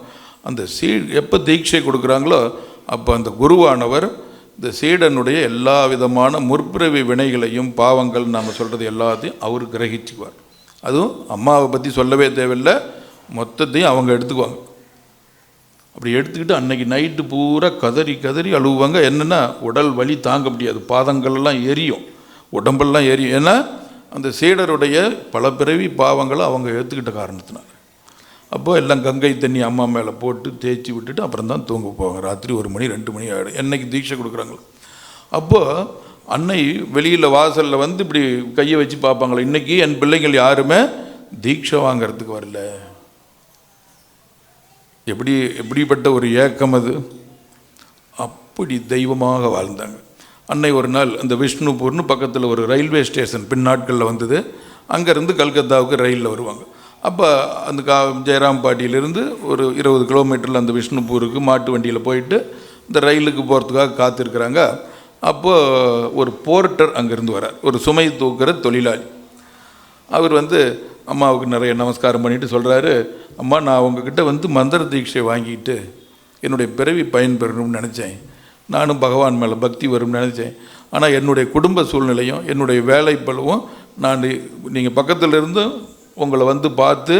அந்த எப்போ தீட்சை கொடுக்குறாங்களோ அப்போ அந்த குருவானவர் இந்த சீடனுடைய எல்லா விதமான முற்பிறவி வினைகளையும் பாவங்கள் நாம் சொல்கிறது எல்லாத்தையும் அவர் கிரகிச்சுக்குவார். அதுவும் அம்மாவை பற்றி சொல்லவே தேவையில்லை, மொத்தத்தையும் அவங்க எடுத்துக்குவாங்க. அப்படி எடுத்துக்கிட்டு அன்னைக்கு நைட்டு பூரா கதறி அழுவாங்க. என்னென்னா உடல் வலி தாங்க முடியாது, பாதங்கள்லாம் எரியும், உடம்பெல்லாம் எரியும். ஏன்னா அந்த சீடருடைய பல பிறவி பாவங்களை அவங்க எடுத்துக்கிட்ட காரணத்தினால. அப்போது எல்லாம் கங்கை தண்ணி அம்மா மேலே போட்டு தேய்ச்சி விட்டுட்டு அப்புறம் தான் தூங்க போவாங்க. ராத்திரி 1 மணி 2 மணி ஆகிடும் என்னைக்கு தீட்சை கொடுக்குறாங்களோ. அப்போது அன்னை வெளியில் வாசலில் இப்படி கையை வச்சு பார்ப்பாங்களே, இன்றைக்கி என் பிள்ளைகள் யாருமே தீட்சை வாங்கிறதுக்கு வரல. எப்படிப்பட்ட ஒரு ஏக்கம் அது. அப்படி தெய்வமாக வாழ்ந்தாங்க. அன்னை ஒரு நாள் அந்த விஷ்ணுபூர்னு பக்கத்தில் ஒரு ரயில்வே ஸ்டேஷன் பின்னாட்களில் வந்தது. அங்கேருந்து கல்கத்தாவுக்கு ரயிலில் வருவாங்க. அப்போ அந்த ஜெயராம்பாட்டியிலேருந்து ஒரு 20 கிலோமீட்டரில் அந்த விஷ்ணுபூருக்கு மாட்டு வண்டியில் போயிட்டு இந்த ரயிலுக்கு போகிறதுக்காக காத்திருக்கிறாங்க. அப்போது ஒரு போர்ட்டர் அங்கேருந்து வரார், ஒரு சுமை தூக்குற தொழிலாளி. அவர் அம்மாவுக்கு நிறைய நமஸ்காரம் பண்ணிவிட்டு சொல்கிறாரு, அம்மா நான் உங்ககிட்ட மந்திர தீட்சை வாங்கிட்டு என்னுடைய பிறவி பயன்பெறணும்னு நினச்சேன். நானும் பகவான் மேலே பக்தி வரும்னு நினச்சேன். ஆனால் என்னுடைய குடும்ப சூழ்நிலையும் என்னுடைய வேலை பழுவும் நான் நீங்கள் பக்கத்தில் இருந்து உங்களை பார்த்து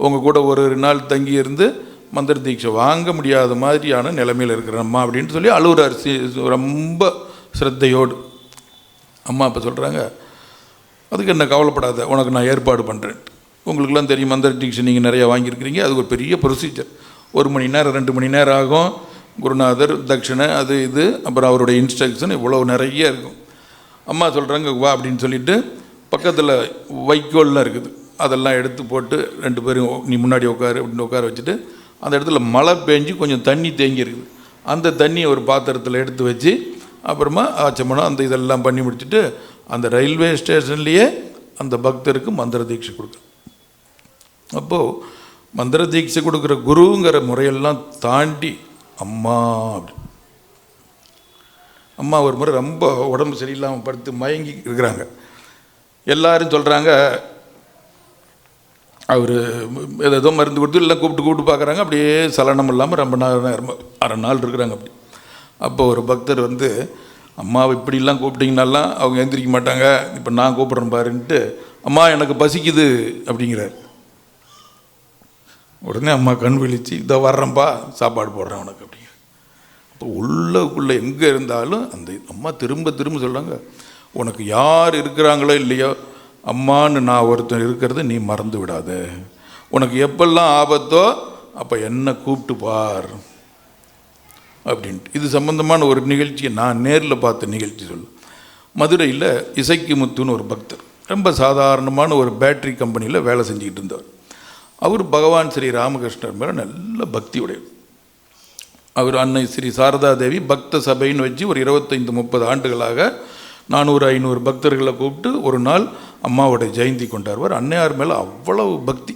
உங்கள் கூட ஒரு நாள் தங்கி இருந்து மந்திர தீட்சை வாங்க முடியாத மாதிரியான நிலைமையில் இருக்கிறேம்மா அப்படின்னு சொல்லி அழுகுறார் ரொம்ப ஸ்ரத்தையோடு. அம்மா அப்போ சொல்கிறாங்க, அதுக்கு என்ன கவலைப்படாத, உனக்கு நான் ஏற்பாடு பண்ணுறேன். உங்களுக்குலாம் தெரியும், மந்திர தீட்சை நீங்கள் நிறையா வாங்கியிருக்கிறீங்க, அது ஒரு பெரிய ப்ரொசீஜர். 1 மணி நேரம் 2 மணி நேரம் ஆகும். குருநாதர் தட்சிணை அது இது அப்புறம் அவருடைய இன்ஸ்ட்ரக்ஷன் இவ்வளோ நிறைய இருக்கும். அம்மா சொல்கிறாங்க வா அப்படின்னு சொல்லிவிட்டு பக்கத்தில் வைக்கோல்லாம் இருக்குது, அதெல்லாம் எடுத்து போட்டு 2 பேரும் நீ முன்னாடி உட்காரு அப்படின்னு உட்கார வச்சுட்டு அந்த இடத்துல மழை பெஞ்சு கொஞ்சம் தண்ணி தேங்கி இருக்குது. அந்த தண்ணியை ஒரு பாத்திரத்தில் எடுத்து வச்சு அப்புறமா ஆச்சமனம் அந்த இதெல்லாம் பண்ணி முடிச்சுட்டு அந்த ரயில்வே ஸ்டேஷன்லேயே அந்த பக்தருக்கு மந்திர தீட்சை கொடுக்குறேன். அப்போது மந்திர தீட்சை கொடுக்குற குருங்கிற முறையெல்லாம் தாண்டி அம்மா அப்படி அம்மா ஒரு முறை ரொம்ப உடம்பு சரியில்லாமல் படுத்து மயங்கி இருக்கிறாங்க. எல்லாரும் சொல்கிறாங்க அவர் ஏதோ மருந்து கொடுத்து எல்லாம் கூப்பிட்டு பார்க்குறாங்க. அப்படியே சலனம் இல்லாமல் ரொம்ப நேரம் அரை நாள் இருக்கிறாங்க அப்படி. அப்போ ஒரு பக்தர் அம்மாவை இப்படிலாம் கூப்பிட்டிங்கனாலாம் அவங்க எழுந்திரிக்க மாட்டாங்க, இப்போ நான் கூப்பிட்றேன் பாருன்ட்டு, அம்மா எனக்கு பசிக்குது அப்படிங்கிறார். உடனே அம்மா கண் விழிச்சு இதை வர்றேன்ப்பா சாப்பாடு போடுறேன் உனக்கு அப்படிங்க. அப்போ உள்ளே எங்கே இருந்தாலும் அந்த அம்மா திரும்ப திரும்ப சொல்கிறாங்க, உனக்கு யார் இருக்கிறாங்களோ இல்லையோ அம்மான்னு நான் ஒருத்தர் இருக்கிறத நீ மறந்து விடாத. உனக்கு எப்பெல்லாம் ஆபத்தோ அப்போ என்ன கூப்பிட்டு பார் அப்படின்ட்டு. இது சம்பந்தமான ஒரு நிகழ்ச்சியை நான் நேரில் பார்த்த நிகழ்ச்சி சொல்ல. மதுரையில் இசைக்கு முத்துன்னு ஒரு பக்தர், ரொம்ப சாதாரணமான ஒரு பேட்டரி கம்பெனியில் வேலை செஞ்சுக்கிட்டு இருந்தவர். அவர் பகவான் ஸ்ரீ ராமகிருஷ்ணர் மேலே நல்ல பக்தி உடையவர். அவர் அன்னை ஸ்ரீ சாரதா தேவி பக்த சபைன்னு வச்சு ஒரு 25-30 ஆண்டுகளாக 400-500 பக்தர்களை கூப்பிட்டு ஒரு நாள் அம்மாவோட ஜெயந்தி கொண்டாடுவார். அன்னையார் மேலே அவ்வளவு பக்தி.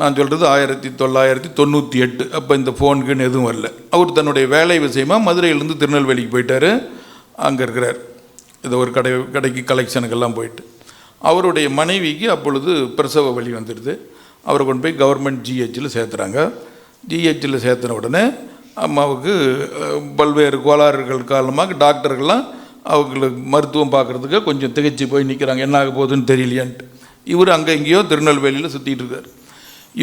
நான் சொல்கிறது 1998. அப்போ இந்த ஃபோனுக்குன்னு எதுவும் வரல. அவர் தன்னுடைய வேலை விஷயமாக மதுரையிலேருந்து திருநெல்வேலிக்கு போயிட்டார். அங்கே இருக்கிறார், இதை ஒரு கடைக்கு கலெக்ஷனுக்கெல்லாம் போயிட்டு. அவருடைய மனைவிக்கு அப்பொழுது பிரசவ வலி வந்துடுது. அவரை கொண்டு போய் கவர்மெண்ட் ஜிஹெச்சில் சேர்த்துறாங்க. ஜிஹெச்சில் சேர்த்துன உடனே அம்மாவுக்கு பல்வேறு கோளாறுகள் காரணமாக டாக்டர்கள்லாம் அவங்களுக்கு மருத்துவம் பார்க்குறதுக்கு கொஞ்சம் திகைச்சு போய் நிற்கிறாங்க, என்ன ஆக போகுதுன்னு தெரியலையான்ட்டு. இவர் அங்கே எங்கேயோ திருநெல்வேலியில் சுற்றிட்டு இருக்கார்.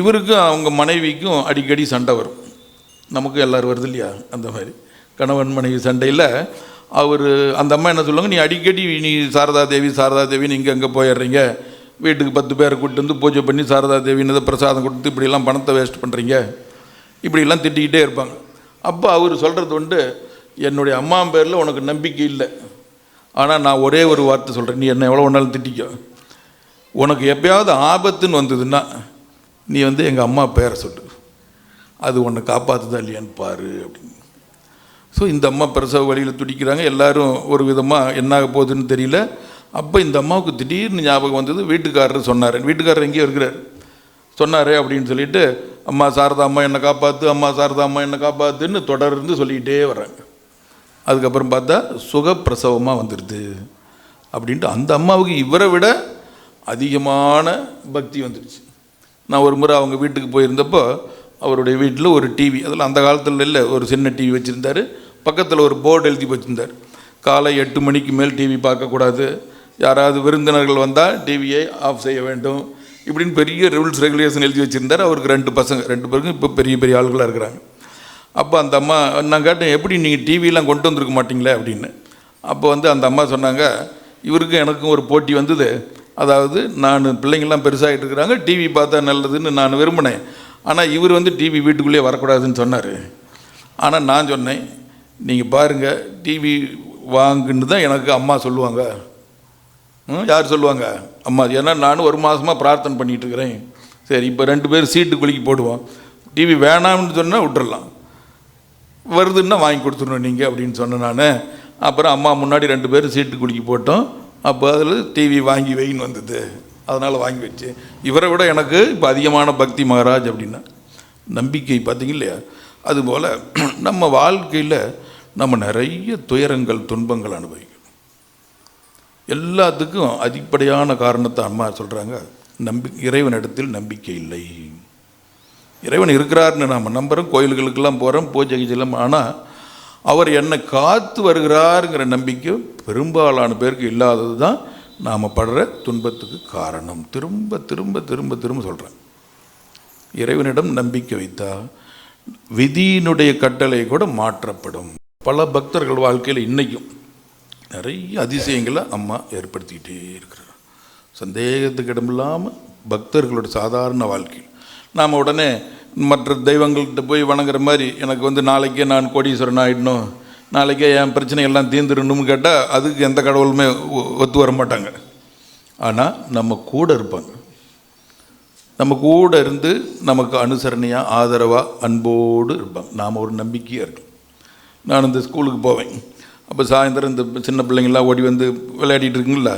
இவருக்கும் அவங்க மனைவிக்கும் அடிக்கடி சண்டை வரும். நமக்கும் எல்லோரும் வருது இல்லையா, அந்த மாதிரி கணவன் மனைவி சண்டையில் அவர் அந்த அம்மா என்ன சொல்லுவாங்க, நீ அடிக்கடி நீ சாரதா தேவின்னு இங்கே அங்கே போயிடுறீங்க, வீட்டுக்கு 10 பேரை கூப்பிட்டு வந்து பூஜை பண்ணி சாரதா தேவின்னு பிரசாதம் கொடுத்து இப்படிலாம் பணத்தை வேஸ்ட் பண்ணுறீங்க, இப்படிலாம் திட்டிக்கிட்டே இருப்பாங்க. அப்போ அவர் சொல்கிறது என்னுடைய அம்மா பேரில் உனக்கு நம்பிக்கை இல்லை, ஆனால் நான் ஒரே ஒரு வார்த்தை சொல்கிறேன், நீ என்ன எவ்வளோ ஒன்றாலும் திட்டிக்கோ, உனக்கு எப்பயாவது ஆபத்துன்னு வந்ததுன்னா நீ எங்கள் அம்மா பேரை சொல்லு, அது உன்னை காப்பாற்றுதா இல்லையான்னு பாரு அப்படின்னு. ஸோ இந்த அம்மா பிரசவ வழியில் துடிக்கிறாங்க. எல்லோரும் ஒரு விதமாக என்னாக போகுதுன்னு தெரியல. அப்போ இந்த அம்மாவுக்கு திடீர்னு ஞாபகம் வந்தது, வீட்டுக்காரர் சொன்னார், வீட்டுக்காரர் எங்கேயோ இருக்கிறார் சொன்னார் அப்படின்னு சொல்லிட்டு, அம்மா சாரதா அம்மா என்னை காப்பாற்று, அம்மா சாரதா அம்மா என்னை காப்பாற்றுன்னு தொடர்ந்து சொல்லிக்கிட்டே வர்றாங்க. அதுக்கப்புறம் பார்த்தா சுகப்பிரசவமாக வந்துடுது அப்படின்ட்டு அந்த அம்மாவுக்கு இவரை விட அதிகமான பக்தி வந்துடுச்சு. நான் ஒரு முறை அவங்க வீட்டுக்கு போயிருந்தப்போ அவருடைய வீட்டில் ஒரு டிவி, அதில் அந்த காலத்தில் இல்லை, ஒரு சின்ன டிவி வச்சுருந்தார். பக்கத்தில் ஒரு போர்டு எழுதி வச்சுருந்தார், காலை 8 மணிக்கு மேல் டிவி பார்க்கக்கூடாது, யாராவது விருந்தினர்கள் வந்தால் டிவியை ஆஃப் செய்ய வேண்டும், இப்படின்னு பெரிய ரூல்ஸ் ரெகுலேஷன் எழுதி வச்சுருந்தார். அவருக்கு 2 பசங்க, 2 பேருக்கும் இப்போ பெரிய பெரிய ஆளுகளாக இருக்கிறாங்க. அப்போ அந்த அம்மா நான் கேட்டேன், எப்படி நீங்கள் டிவிலாம் கொண்டு வந்திருக்க மாட்டிங்களே அப்படின்னு. அப்போ அந்த அம்மா சொன்னாங்க, இவருக்கும் எனக்கும் ஒரு போட்டி வந்தது, அதாவது நான் பிள்ளைங்கள்லாம் பெருசாகிட்டு இருக்கிறாங்க, டிவி பார்த்தா நல்லதுன்னு நான் விரும்பினேன், ஆனால் இவர் டிவி வீட்டுக்குள்ளேயே வரக்கூடாதுன்னு சொன்னார். ஆனால் நான் சொன்னேன், நீங்கள் பாருங்கள், டிவி வாங்குன்னு தான் எனக்கு அம்மா சொல்லுவாங்க. யார் சொல்லுவாங்க? அம்மா. ஏன்னா நானும் ஒரு மாதமாக பிரார்த்தனை பண்ணிகிட்டு இருக்கிறேன். சரி, இப்போ 2 பேர் சீட்டு குலுக்கி போடுவோம், டிவி வேணாம்னு சொன்னால் விட்டுறலாம், வருதுன்னா வாங்கி கொடுத்துடணும் நீங்கள் அப்படின்னு சொன்னேன் நான். அப்புறம் அம்மா முன்னாடி 2 பேரும் சீட்டு குலுக்கி போட்டோம். அப்போ அதில் டிவி வாங்கி வைன்னு வந்தது, அதனால் வாங்கி வச்சு. இவரை விட எனக்கு இப்போ அதிகமான பக்தி மகாராஜ் அப்படின்னா நம்பிக்கை. பார்த்தீங்க இல்லையா? அதுபோல் நம்ம வாழ்க்கையில் நம்ம நிறைய துயரங்கள் துன்பங்கள் அனுபவிக்கணும். எல்லாத்துக்கும் அடிப்படையான காரணத்தை அம்மா சொல்கிறாங்க, இறைவனிடத்தில் நம்பிக்கை இல்லை. இறைவன் இருக்கிறாருன்னு நாம் நம்புகிறோம், கோயில்களுக்கெல்லாம் போகிறோம், பூஜை கீஜெல்லாம். ஆனால் அவர் என்னை காத்து வருகிறாருங்கிற நம்பிக்கை பெரும்பாலான பேருக்கு இல்லாதது தான் நாம் படுற துன்பத்துக்கு காரணம். திரும்ப திரும்ப திரும்ப திரும்ப சொல்கிறேன், இறைவனிடம் நம்பிக்கை வைத்தா விதியினுடைய கட்டளை கூட மாற்றப்படும். பல பக்தர்கள் வாழ்க்கையில் இன்றைக்கும் நிறைய அதிசயங்களை அம்மா ஏற்படுத்திக்கிட்டே இருக்கிறார். சந்தேகத்துக்கு இடமில்லாமல் பக்தர்களோட சாதாரண வாழ்க்கையில் நாம் உடனே மற்ற தெய்வங்கள்கிட்ட போய் வணங்குற மாதிரி எனக்கு நாளைக்கே நான் கோடீஸ்வரன் ஆகிடணும், நாளைக்கே என் பிரச்சனை எல்லாம் தீர்ந்துடணும்னு கேட்டால் அதுக்கு எந்த கடவுளுமே ஒத்து வர மாட்டாங்க. ஆனால் நம்ம கூட இருப்பாங்க, நம்ம கூட இருந்து நமக்கு அனுசரணையாக ஆதரவாக அன்போடு இருப்பாங்க. நாம் ஒரு நம்பிக்கையாக இருக்கும். நான் இந்த ஸ்கூலுக்கு போவேன், அப்போ சாயந்தரம் இந்த சின்ன பிள்ளைங்கள்லாம் ஓடி விளையாடிட்டு இருக்குங்களா,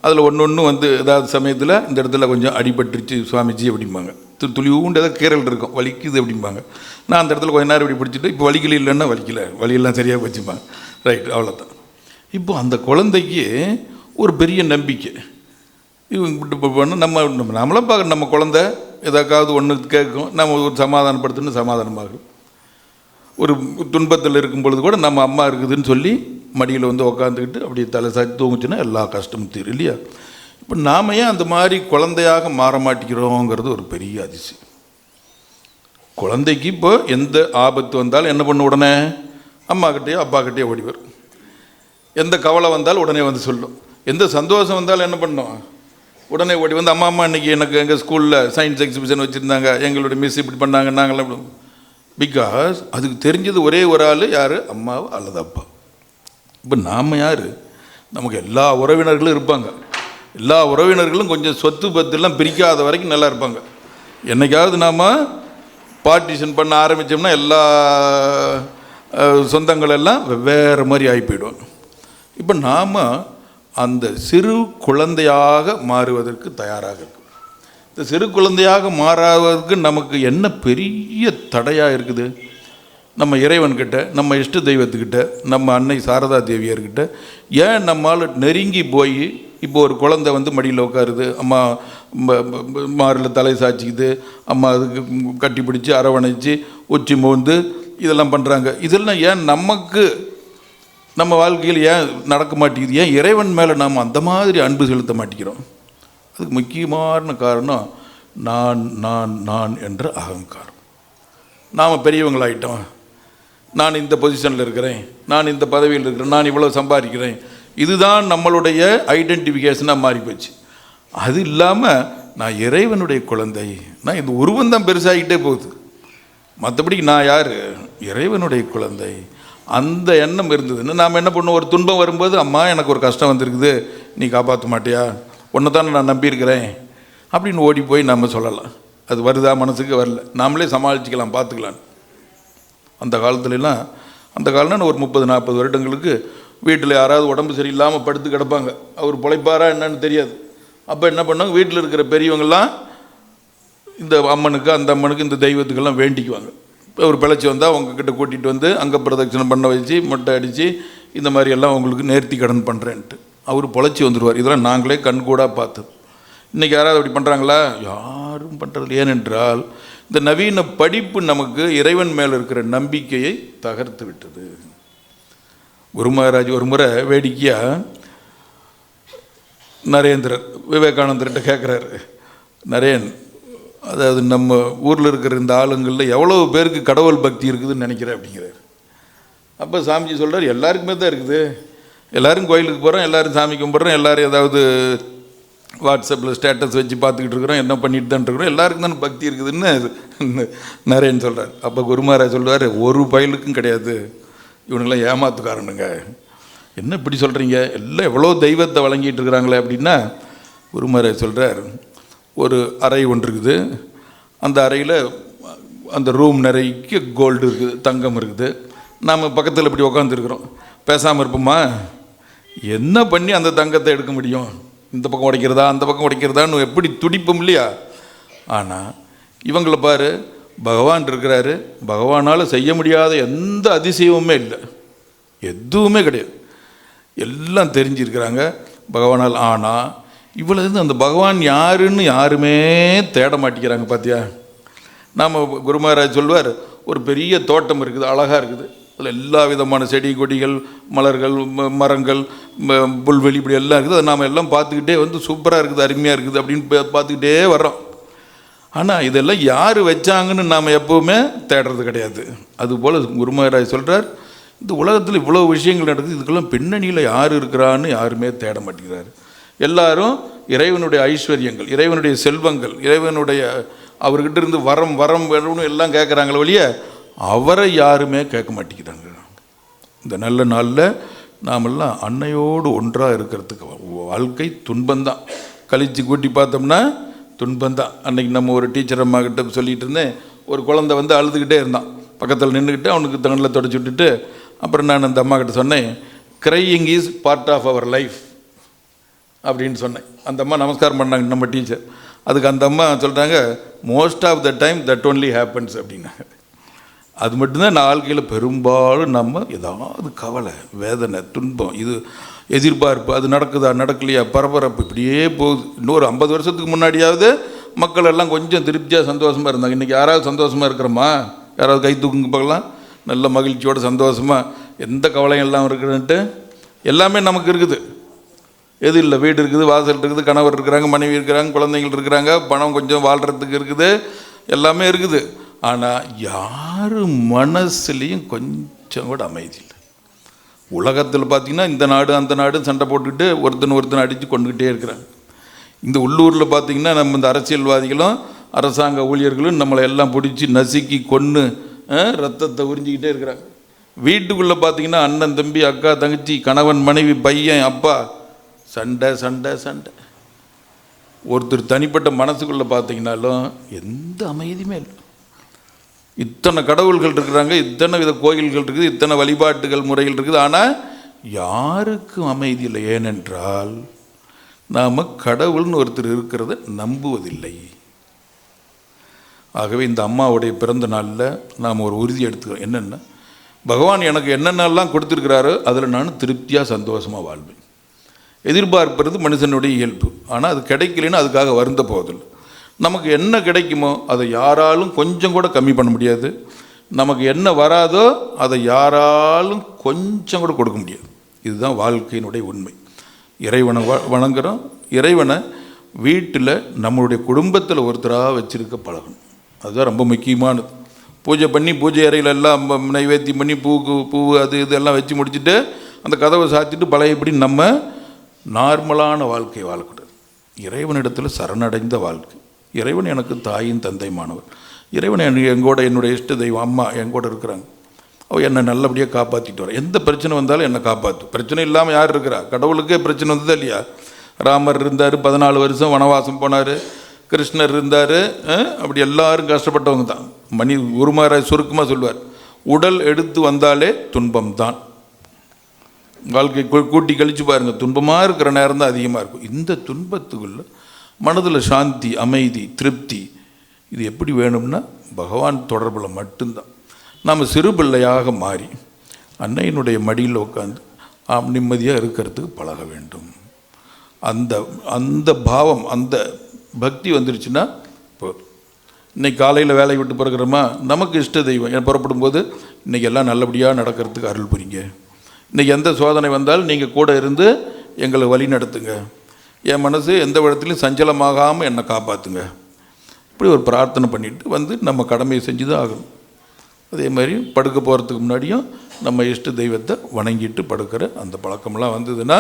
அதில் ஒன்று ஏதாவது சமயத்தில் இந்த இடத்துல கொஞ்சம் அடிபட்டுருச்சு சுவாமிஜி அப்படிம்பாங்க. துளியூண்டு ஏதாவது கீரல் இருக்கும், வலிக்குது அப்படிம்பாங்க. நான் அந்த இடத்துல கொஞ்சம் நேரம் இப்படி பிடிச்சிட்டு இப்போ வலிக்கல இல்லைன்னா வலிக்கல, வலியெல்லாம் சரியாக வச்சுப்பாங்க. ரைட், அவ்வளோதான். இப்போ அந்த குழந்தைக்கு ஒரு பெரிய நம்பிக்கை. இவங்க பண்ண நம்மளாம் பார்க்க நம்ம குழந்தை எதாக்காவது ஒன்று கேட்கும், நம்ம ஒரு சமாதானப்படுத்தணும், சமாதானமாகும். ஒரு துன்பத்தில் இருக்கும் பொழுது கூட நம்ம அம்மா இருக்குதுன்னு சொல்லி மடியில் உக்காந்துக்கிட்டு அப்படியே தலை சாத்தி தூங்குச்சுன்னா எல்லா கஷ்டமும் தீரும் இல்லையா? இப்போ நாம் ஏன் அந்த மாதிரி குழந்தையாக மாற மாட்டேங்கிறோங்கிறது ஒரு பெரிய அதிசயம். குழந்தைக்கு இப்போ எந்த ஆபத்து வந்தாலும் என்ன பண்ண, உடனே அம்மாக்கிட்டேயோ அப்பாக்கிட்டேயோ ஓடி வரும். எந்த கவலை வந்தாலும் உடனே சொல்லும். எந்த சந்தோஷம் வந்தாலும் என்ன பண்ணோம், உடனே ஓடி அம்மா இன்றைக்கி எனக்கு எங்கள் ஸ்கூலில் சயின்ஸ் எக்ஸிபிஷன் வச்சுருந்தாங்க, எங்களுடைய மிஸ் இப்படி பண்ணாங்க, நாங்களாம். பிகாஸ் அதுக்கு தெரிஞ்சது ஒரே ஒரு ஆள், யார்? அம்மாவோ அல்லது அப்பா. இப்போ நாம் யார்? நமக்கு எல்லா உறவினர்களும் இருப்பாங்க. எல்லா உறவினர்களும் கொஞ்சம் சொத்து பத்துலாம் பிரிக்காத வரைக்கும் நல்லா இருப்பாங்க. என்றைக்காவது நாம் பார்ட்டிஷன் பண்ண ஆரம்பித்தோம்னா எல்லா சொந்தங்கள் எல்லாம் வெவ்வேறு மாதிரி ஆகி போயிடுவாங்க. இப்போ நாம் அந்த சிறு குழந்தையாக மாறுவதற்கு தயாராக இருக்கும். இந்த சிறு குழந்தையாக மாறாததற்கு நமக்கு என்ன பெரிய தடையாக இருக்குது? நம்ம இறைவன்கிட்ட, நம்ம இஷ்ட தெய்வத்துக்கிட்ட, நம்ம அன்னை சாரதா தேவியர்கிட்ட ஏன் நம்மால் நெருங்கி போய் இப்போ ஒரு குழந்தை மடியில் உட்காருது, அம்மா மாரில் தலை சாய்ச்சிக்குது, அம்மா அதுக்கு கட்டி பிடிச்சி அரவணைச்சி உச்சி மோந்து இதெல்லாம் பண்ணுறாங்க. இதெல்லாம் ஏன் நமக்கு நம்ம வாழ்க்கையில் ஏன் நடக்க மாட்டேங்குது? ஏன் இறைவன் மேலே நாம் அந்த மாதிரி அன்பு செலுத்த மாட்டேங்கிறோம்? அதுக்கு முக்கியமான காரணம் நான் நான் நான் என்ற அகங்காரம். நாம் பெரியவங்களாயிட்டோம், நான் இந்த பொசிஷனில் இருக்கிறேன், நான் இந்த பதவியில் இருக்கிறேன், நான் இவ்வளோ சம்பாதிக்கிறேன், இதுதான் நம்மளுடைய ஐடென்டிஃபிகேஷனாக மாறி போச்சு. அது இல்லாமல் நான் இறைவனுடைய குழந்தை, நான் இந்த உருவம் தான் பெருசாகிட்டே போகுது, மற்றபடி நான் யார்? இறைவனுடைய குழந்தை. அந்த எண்ணம் இருந்ததுன்னு நாம் என்ன பண்ணுவோம்? ஒரு துன்பம் வரும்போது, அம்மா எனக்கு ஒரு கஷ்டம் வந்திருக்குது, நீ காப்பாற்ற மாட்டியா, ஒன்று தானே நான் நம்பியிருக்கிறேன் அப்படின்னு ஓடி போய் நம்ம சொல்லலாம். அது வருதா? மனசுக்கு வரல, நாமளே சமாளிச்சுக்கலாம், பார்த்துக்கலாம். அந்த காலத்துலலாம், அந்த காலம்னா ஒரு 30-40 வருடங்களுக்கு வீட்டில் யாராவது உடம்பு சரியில்லாமல் படுத்து கிடப்பாங்க, அவர் பிழைப்பாரா என்னன்னு தெரியாது. அப்போ என்ன பண்ணாங்க, வீட்டில் இருக்கிற பெரியவங்கள்லாம் இந்த அம்மனுக்கு அந்த அம்மனுக்கு இந்த தெய்வத்துக்கெல்லாம் வேண்டிக்குவாங்க. இப்போ ஒரு பிழைச்சி வந்தால் உங்ககிட்ட கூட்டிகிட்டு அங்கே பிரதட்சணம் பண்ண வச்சு மொட்டை அடித்து இந்த மாதிரி எல்லாம் உங்களுக்கு நேர்த்தி கடன் பண்ணுறேன்ட்டு அவர் பொழைச்சி வந்துடுவார். இதெல்லாம் நாங்களே கண்கூடாக பார்த்தோம். இன்றைக்கி யாராவது அப்படி பண்ணுறாங்களா? யாரும் பண்ணுறது. ஏனென்றால் இந்த நவீன படிப்பு நமக்கு இறைவன் மேலே இருக்கிற நம்பிக்கையை தகர்த்து விட்டது. குரு மகாராஜ் ஒரு முறை வேடிக்கையாக நரேந்திரர் விவேகானந்தர்கிட்ட கேட்குறாரு, நரேன், அதாவது நம்ம ஊரில் இருக்கிற இந்த ஆளுங்களில் எவ்வளோ பேருக்கு கடவுள் பக்தி இருக்குதுன்னு நினைக்கிறேன் அப்படிங்கிறார். அப்போ சாமிஜி சொல்கிறார், எல்லாருக்குமே தான் இருக்குது, எல்லோரும் கோயிலுக்கு போகிறோம், எல்லோரும் சாமி கும்பிட்றோம், எல்லோரும் ஏதாவது வாட்ஸ்அப்பில் ஸ்டேட்டஸ் வச்சு பார்த்துக்கிட்டு இருக்கிறோம், என்ன பண்ணிட்டு தான் இருக்கிறோம், எல்லாருக்கும் தானே பக்தி இருக்குதுன்னு நரேன் சொல்கிறார். அப்போ குருமாராஜ் சொல்லுவார், ஒரு பயலுக்கும் கிடையாது, இவனுங்களாம் ஏமாத்துக்காரனுங்க, என்ன இப்படி சொல்கிறீங்க, எல்லாம் எவ்வளோ தெய்வத்தை வழங்கிட்டு இருக்கிறாங்களே அப்படின்னா, குருமாராஜ் சொல்கிறார், ஒரு அறை ஒன்று இருக்குது, அந்த அறையில் அந்த ரூம் நிறைய கோல்டு இருக்குது, தங்கம் இருக்குது, நாம் பக்கத்தில் இப்படி உட்காந்துருக்குறோம், பேசாமல் இருப்போமா? என்ன பண்ணி அந்த தங்கத்தை எடுக்க முடியும்? இந்த பக்கம் உடைக்கிறதா அந்த பக்கம் உடைக்கிறதான்னு எப்படி துடிப்போம் இல்லையா? ஆனால் இவங்களை பாரு, பகவான் இருக்கிறாரு, பகவானால் செய்ய முடியாத எந்த அதிசயமுமே இல்லை, எதுவுமே கிடையாது, எல்லாம் தெரிஞ்சிருக்கிறாங்க பகவானால். ஆனால் இவ்வளவு அந்த பகவான் யாருன்னு யாருமே தேட மாட்டேங்கிறாங்க. பார்த்தியா, நாம் குரு மகாராஜ் சொல்வார், ஒரு பெரிய தோட்டம் இருக்குது, அழகாக இருக்குது, அதில் எல்லா விதமான செடி கொடிகள் மலர்கள் மரங்கள் புல்வெளி இப்படி எல்லாம் இருக்குது. அதை நாம் எல்லாம் பார்த்துக்கிட்டே வந்து சூப்பராக இருக்குது அருமையாக இருக்குது அப்படின்னு பார்த்துக்கிட்டே வர்றோம். ஆனால் இதெல்லாம் யார் வச்சாங்கன்னு நாம் எப்போவுமே தேடுறது கிடையாது. அதுபோல் குரு மகாராஜ் சொல்கிறார், இந்த உலகத்தில் இவ்வளோ விஷயங்கள் நடக்குது, இதுக்கெல்லாம் பின்னணியில் யார் இருக்கிறான்னு யாருமே தேட மாட்டேங்கிறாரு. எல்லாரும் இறைவனுடைய ஐஸ்வர்யங்கள், இறைவனுடைய செல்வங்கள், இறைவனுடைய அவர்கிட்ட இருந்து வரம் வரம் வேணும்னு எல்லாம் கேட்குறாங்களே ஒழிய அவரை யாருமே கேட்க மாட்டேங்கிறாங்க. இந்த நல்ல நாளில் நாமெல்லாம் அன்னையோடு ஒன்றாக இருக்கிறதுக்கு வாழ்க்கை துன்பந்தான், கழித்து கூட்டி பார்த்தோம்னா துன்பந்தான். அன்றைக்கி நம்ம ஒரு டீச்சர் அம்மா கிட்ட சொல்லிகிட்டு இருந்தேன், ஒரு குழந்தை வந்து அழுதுகிட்டே இருந்தான், பக்கத்தில் நின்றுக்கிட்டு அவனுக்கு தண்ணில் தொடச்சி விட்டுட்டு அப்புறம் நான் அந்த அம்மா கிட்ட சொன்னேன், crying is part of our life அப்படின்னு சொன்னேன். அந்த அம்மா நமஸ்காரம் பண்ணாங்க, நம்ம டீச்சர். அதுக்கு அந்த அம்மா சொல்கிறாங்க, most of the time that only happens அப்படின்னாங்க. அது மட்டும்தான் வாழ்க்கையில் பெரும்பாலும் நம்ம ஏதாவது கவலை வேதனை துன்பம் இது எதிர்பார்ப்பு, அது நடக்குதா நடக்கலையா பரபரப்பு இப்படியே போகுது. இன்னொரு 50 வருஷத்துக்கு முன்னாடியாவது மக்கள் எல்லாம் கொஞ்சம் திருப்தியாக சந்தோஷமாக இருந்தாங்க. இன்றைக்கி யாராவது சந்தோஷமாக இருக்கிறோமா? யாராவது கை தூக்குங்க பார்க்கலாம். நல்ல மகிழ்ச்சியோடு சந்தோஷமாக எந்த கவலையும் எல்லாம் இருக்குன்ட்டு எல்லாமே நமக்கு இருக்குது. எது இல்லை? வீடு இருக்குது, வாசல் இருக்குது, கணவர் இருக்கிறாங்க, மனைவி இருக்கிறாங்க, குழந்தைகள் இருக்கிறாங்க, பணம் கொஞ்சம் வாழ்கிறதுக்கு இருக்குது, எல்லாமே இருக்குது. ஆனால் யார் மனசுலேயும் கொஞ்சம் கூட அமைதி இல்லை. உலகத்தில் பார்த்திங்கன்னா இந்த நாடு அந்த நாடு சண்டை போட்டுக்கிட்டு ஒருத்தனை அடித்து கொண்டுக்கிட்டே இருக்கிறாங்க. இந்த உள்ளூரில் பார்த்திங்கன்னா நம்ம இந்த அரசியல்வாதிகளும் அரசாங்க ஊழியர்களும் நம்மளை எல்லாம் பிடிச்சி நசுக்கி கொன்று ரத்தத்தை உறிஞ்சிக்கிட்டே இருக்கிறாங்க. வீட்டுக்குள்ளே பார்த்திங்கன்னா அண்ணன் தம்பி அக்கா தங்கச்சி கணவன் மனைவி பையன் அப்பா சண்டை சண்டை சண்டை. ஒருத்தர் தனிப்பட்ட மனசுக்குள்ளே பார்த்திங்கனாலும் எந்த அமைதியுமே இல்லை. இத்தனை கடவுள்கள் இருக்கிறாங்க, இத்தனை வித கோயில்கள் இருக்குது, இத்தனை வழிபாட்டுகள் முறைகள் இருக்குது, ஆனால் யாருக்கும் அமைதி இல்லை. ஏனென்றால் நாம் கடவுள்னு ஒருத்தர் இருக்கிறத நம்புவதில்லை. ஆகவே இந்த அம்மாவுடைய பிறந்த நாளில் நாம் ஒரு உறுதி எடுத்துக்கிறோம். என்னென்னா, பகவான் எனக்கு என்னென்னலாம் கொடுத்துருக்கிறாரோ அதில் நான் திருப்தியாக சந்தோஷமாக வாழ்வேன். எதிர்பார்ப்பது மனுஷனுடைய இயல்பு, ஆனால் அது கிடைக்கலன்னு அதுக்காக வருந்த போவதில்லை. நமக்கு என்ன கிடைக்குமோ அதை யாராலும் கொஞ்சம் கூட கம்மி பண்ண முடியாது. நமக்கு என்ன வராதோ அதை யாராலும் கொஞ்சம் கூட கொடுக்க முடியாது. இதுதான் வாழ்க்கையினுடைய உண்மை. இறைவனை வணங்குகிறோம். இறைவனை வீட்டில் நம்மளுடைய குடும்பத்தில் ஒருத்தராக வச்சுருக்க பழகணும். அதுதான் ரொம்ப முக்கியமானது. பூஜை பண்ணி பூஜை அறையில் எல்லாம் நைவேத்தியம் பண்ணி பூ அது இதெல்லாம் வச்சு முடிச்சுட்டு அந்த கதவை சாத்திட்டு பழையபடி நம்ம நார்மலான வாழ்க்கை வாழக்கூடாது. இறைவனிடத்தில் சரணடைந்த வாழ்க்கை. இறைவன் எனக்கு தாயின் தந்தைமானவர். இறைவன் எங்கூட என்னுடைய இஷ்ட தெய்வம் அம்மா எங்கூட இருக்கிறாங்க. அவள் என்னை நல்லபடியாக காப்பாற்றிட்டு வரேன். எந்த பிரச்சனை வந்தாலும் என்னை காப்பாற்று. பிரச்சனை இல்லாமல் யார் இருக்கிறா? கடவுளுக்கே பிரச்சனை வந்ததா இல்லையா? ராமர் இருந்தார், 14 வருஷம் வனவாசம் போனார். கிருஷ்ணர் இருந்தார். அப்படி எல்லாரும் கஷ்டப்பட்டவங்க தான். குரு மகாராஜ் சுருக்கமாக சொல்லுவார், உடல் எடுத்து வந்தாலே துன்பம்தான். வாழ்க்கை கூட்டி கழித்து பாருங்கள், துன்பமாக இருக்கிற நேரம் தான் அதிகமாக இருக்கும். இந்த துன்பத்துக்குள்ள மனதில் சாந்தி, அமைதி, திருப்தி இது எப்படி வேணும்னா பகவான் தொடர்பில் மட்டும்தான். நாம் சிறு பிள்ளையாக மாறி அன்னையினுடைய மடியில் உட்காந்து நிம்மதியாக இருக்கிறதுக்கு பழக வேண்டும். அந்த அந்த பாவம் அந்த பக்தி வந்துருச்சுன்னா போதும். இன்றைக்கி காலையில் வேலையை விட்டு பிறகுறோமா, நமக்கு இஷ்ட தெய்வம் புறப்படும் போது இன்றைக்கி எல்லாம் நல்லபடியாக நடக்கிறதுக்கு அருள் புரிங்க. இன்றைக்கி எந்த சோதனை வந்தாலும் நீங்கள் கூட இருந்து எங்களை வழி நடத்துங்க. என் மனசு எந்த இடத்துலையும் சஞ்சலமாகாமல் என்னை காப்பாற்றுங்க. இப்படி ஒரு பிரார்த்தனை பண்ணிவிட்டு வந்து நம்ம கடமையை செஞ்சு தான் ஆகணும். அதே மாதிரி படுக்க போகிறதுக்கு முன்னாடியும் நம்ம இஷ்ட தெய்வத்தை வணங்கிட்டு படுக்கிற அந்த பழக்கமெல்லாம் வந்ததுன்னா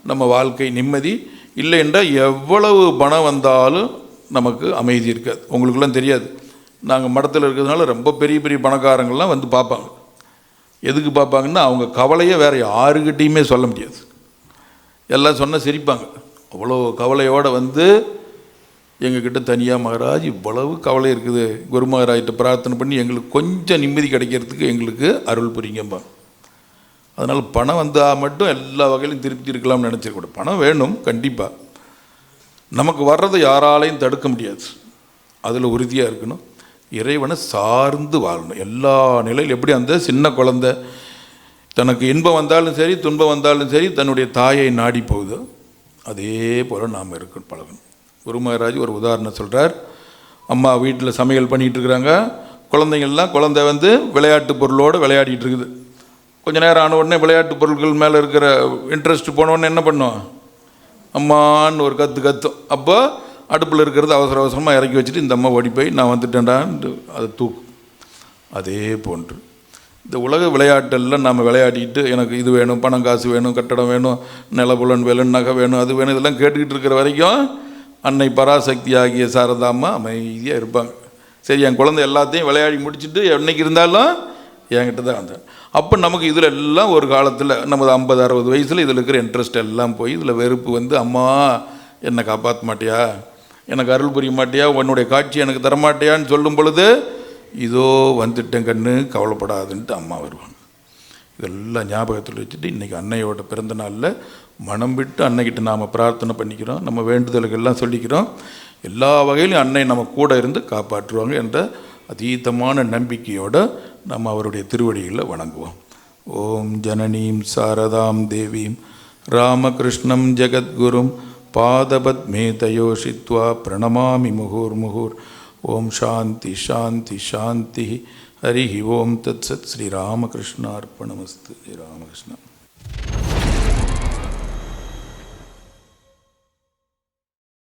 நம்ம வாழ்க்கை நிம்மதி. இல்லை என்றால் எவ்வளவு பணம் வந்தாலும் நமக்கு அமைதி இருக்காது. உங்களுக்கெல்லாம் தெரியாது, நாங்கள் மடத்தில் இருக்கிறதுனால ரொம்ப பெரிய பெரிய பணக்காரங்கள்லாம் வந்து பார்ப்பாங்க. எதுக்கு பார்ப்பாங்கன்னா அவங்க கவலையை வேறு யாருக்கிட்டையுமே சொல்ல முடியாது. எல்லாம் சொன்னால் சிரிப்பாங்க. அவ்வளோ கவலையோடு வந்து எங்ககிட்ட தனியாக மகாராஜ் இவ்வளவு கவலை இருக்குது, குரு மகாராஜ்கிட்ட பிரார்த்தனை பண்ணி எங்களுக்கு கொஞ்சம் நிம்மதி கிடைக்கிறதுக்கு எங்களுக்கு அருள் புரியுங்கம்பா. அதனால் பணம் வந்தால் மட்டும் எல்லா வகையிலும் திருப்தி இருக்கலாம்னு நினச்சிருக்கூடாது. பணம் வேணும் கண்டிப்பாக. நமக்கு வர்றதை யாராலையும் தடுக்க முடியாது. அதில் உறுதியாக இருக்கணும். இறைவனை சார்ந்து வாழணும் எல்லா நிலையில். எப்படி அந்த சின்ன குழந்தை தனக்கு இன்பம் வந்தாலும் சரி துன்பம் வந்தாலும் சரி தன்னுடைய தாயை நாடி போகுதோ அதே போல் நாம் இருக்க பழகணும். குரு மகாராஜ் ஒரு உதாரணம் சொல்கிறார். அம்மா வீட்டில் சமையல் பண்ணிகிட்டு இருக்கிறாங்க. குழந்தைங்கள்லாம் குழந்தை விளையாட்டு பொருளோடு விளையாடிட்டு இருக்குது. கொஞ்சம் நேரம் ஆன உடனே விளையாட்டு பொருட்கள் மேலே இருக்கிற இன்ட்ரெஸ்ட் போனவுடனே என்ன பண்ணும், அம்மான்னு ஒரு கத்தும். அப்போ அடுப்பில் இருக்கிறது அவசர அவசரமாக இறக்கி வச்சுட்டு இந்த அம்மா ஓடி போய் நான் வந்துட்டேன்டான்னு அதை தூக்கும். அதே போன்று இந்த உலக விளையாட்டெல்லாம் நாம் விளையாடிட்டு எனக்கு இது வேணும், பணம் காசு வேணும், கட்டடம் வேணும், நிலபுலன் வேணும், நகை வேணும், அது வேணும், இதெல்லாம் கேட்டுக்கிட்டு இருக்கிற வரைக்கும் அன்னை பராசக்தி ஆகிய சாரதாம்மா அமைதியாக இருப்பாங்க. சரி, என் குழந்தை எல்லாத்தையும் விளையாடி முடிச்சுட்டு என்னைக்கு இருந்தாலும் என்கிட்ட தான் வந்தேன். அப்போ நமக்கு இதில் எல்லாம் ஒரு காலத்தில் நமது 50-60 வயசில் இதில் இருக்கிற இன்ட்ரெஸ்ட் எல்லாம் போய் இதில் வெறுப்பு அம்மா என்னை காப்பாற்ற மாட்டியா, எனக்கு அருள் புரிய மாட்டியா, உன்னுடைய காட்சி எனக்கு தரமாட்டியான்னு சொல்லும் பொழுது இதோ வந்துட்டேன் கண்ணு கவலைப்படாதுன்ட்டு அம்மா வருவாங்க. இதெல்லாம் ஞாபகத்தில் வச்சுட்டு இன்றைக்கி அன்னையோட பிறந்த நாளில் மனம் விட்டு அன்னைக்கிட்ட நாம் பிரார்த்தனை பண்ணிக்கிறோம், நம்ம வேண்டுதல்கள்லாம் சொல்லிக்கிறோம். எல்லா வகையிலும் அன்னை நம்ம கூட இருந்து காப்பாற்றுவாங்க என்ற அதீதமான நம்பிக்கையோடு நம்ம அவருடைய திருவடிகளில் வணங்குவோம். ஓம் ஜனனீம் சாரதாம் தேவீம் ராமகிருஷ்ணம் ஜெகத்குரும் பாதபத்மே தயோஷித்வா பிரணமாமி முகூர்முகூர். ஓம் சாந்தி சாந்தி சாந்தி. ஹரி ஓம் தத் சத். ஸ்ரீராமகிருஷ்ணார்ப்பணமஸ்து. ஸ்ரீராமகிருஷ்ணா.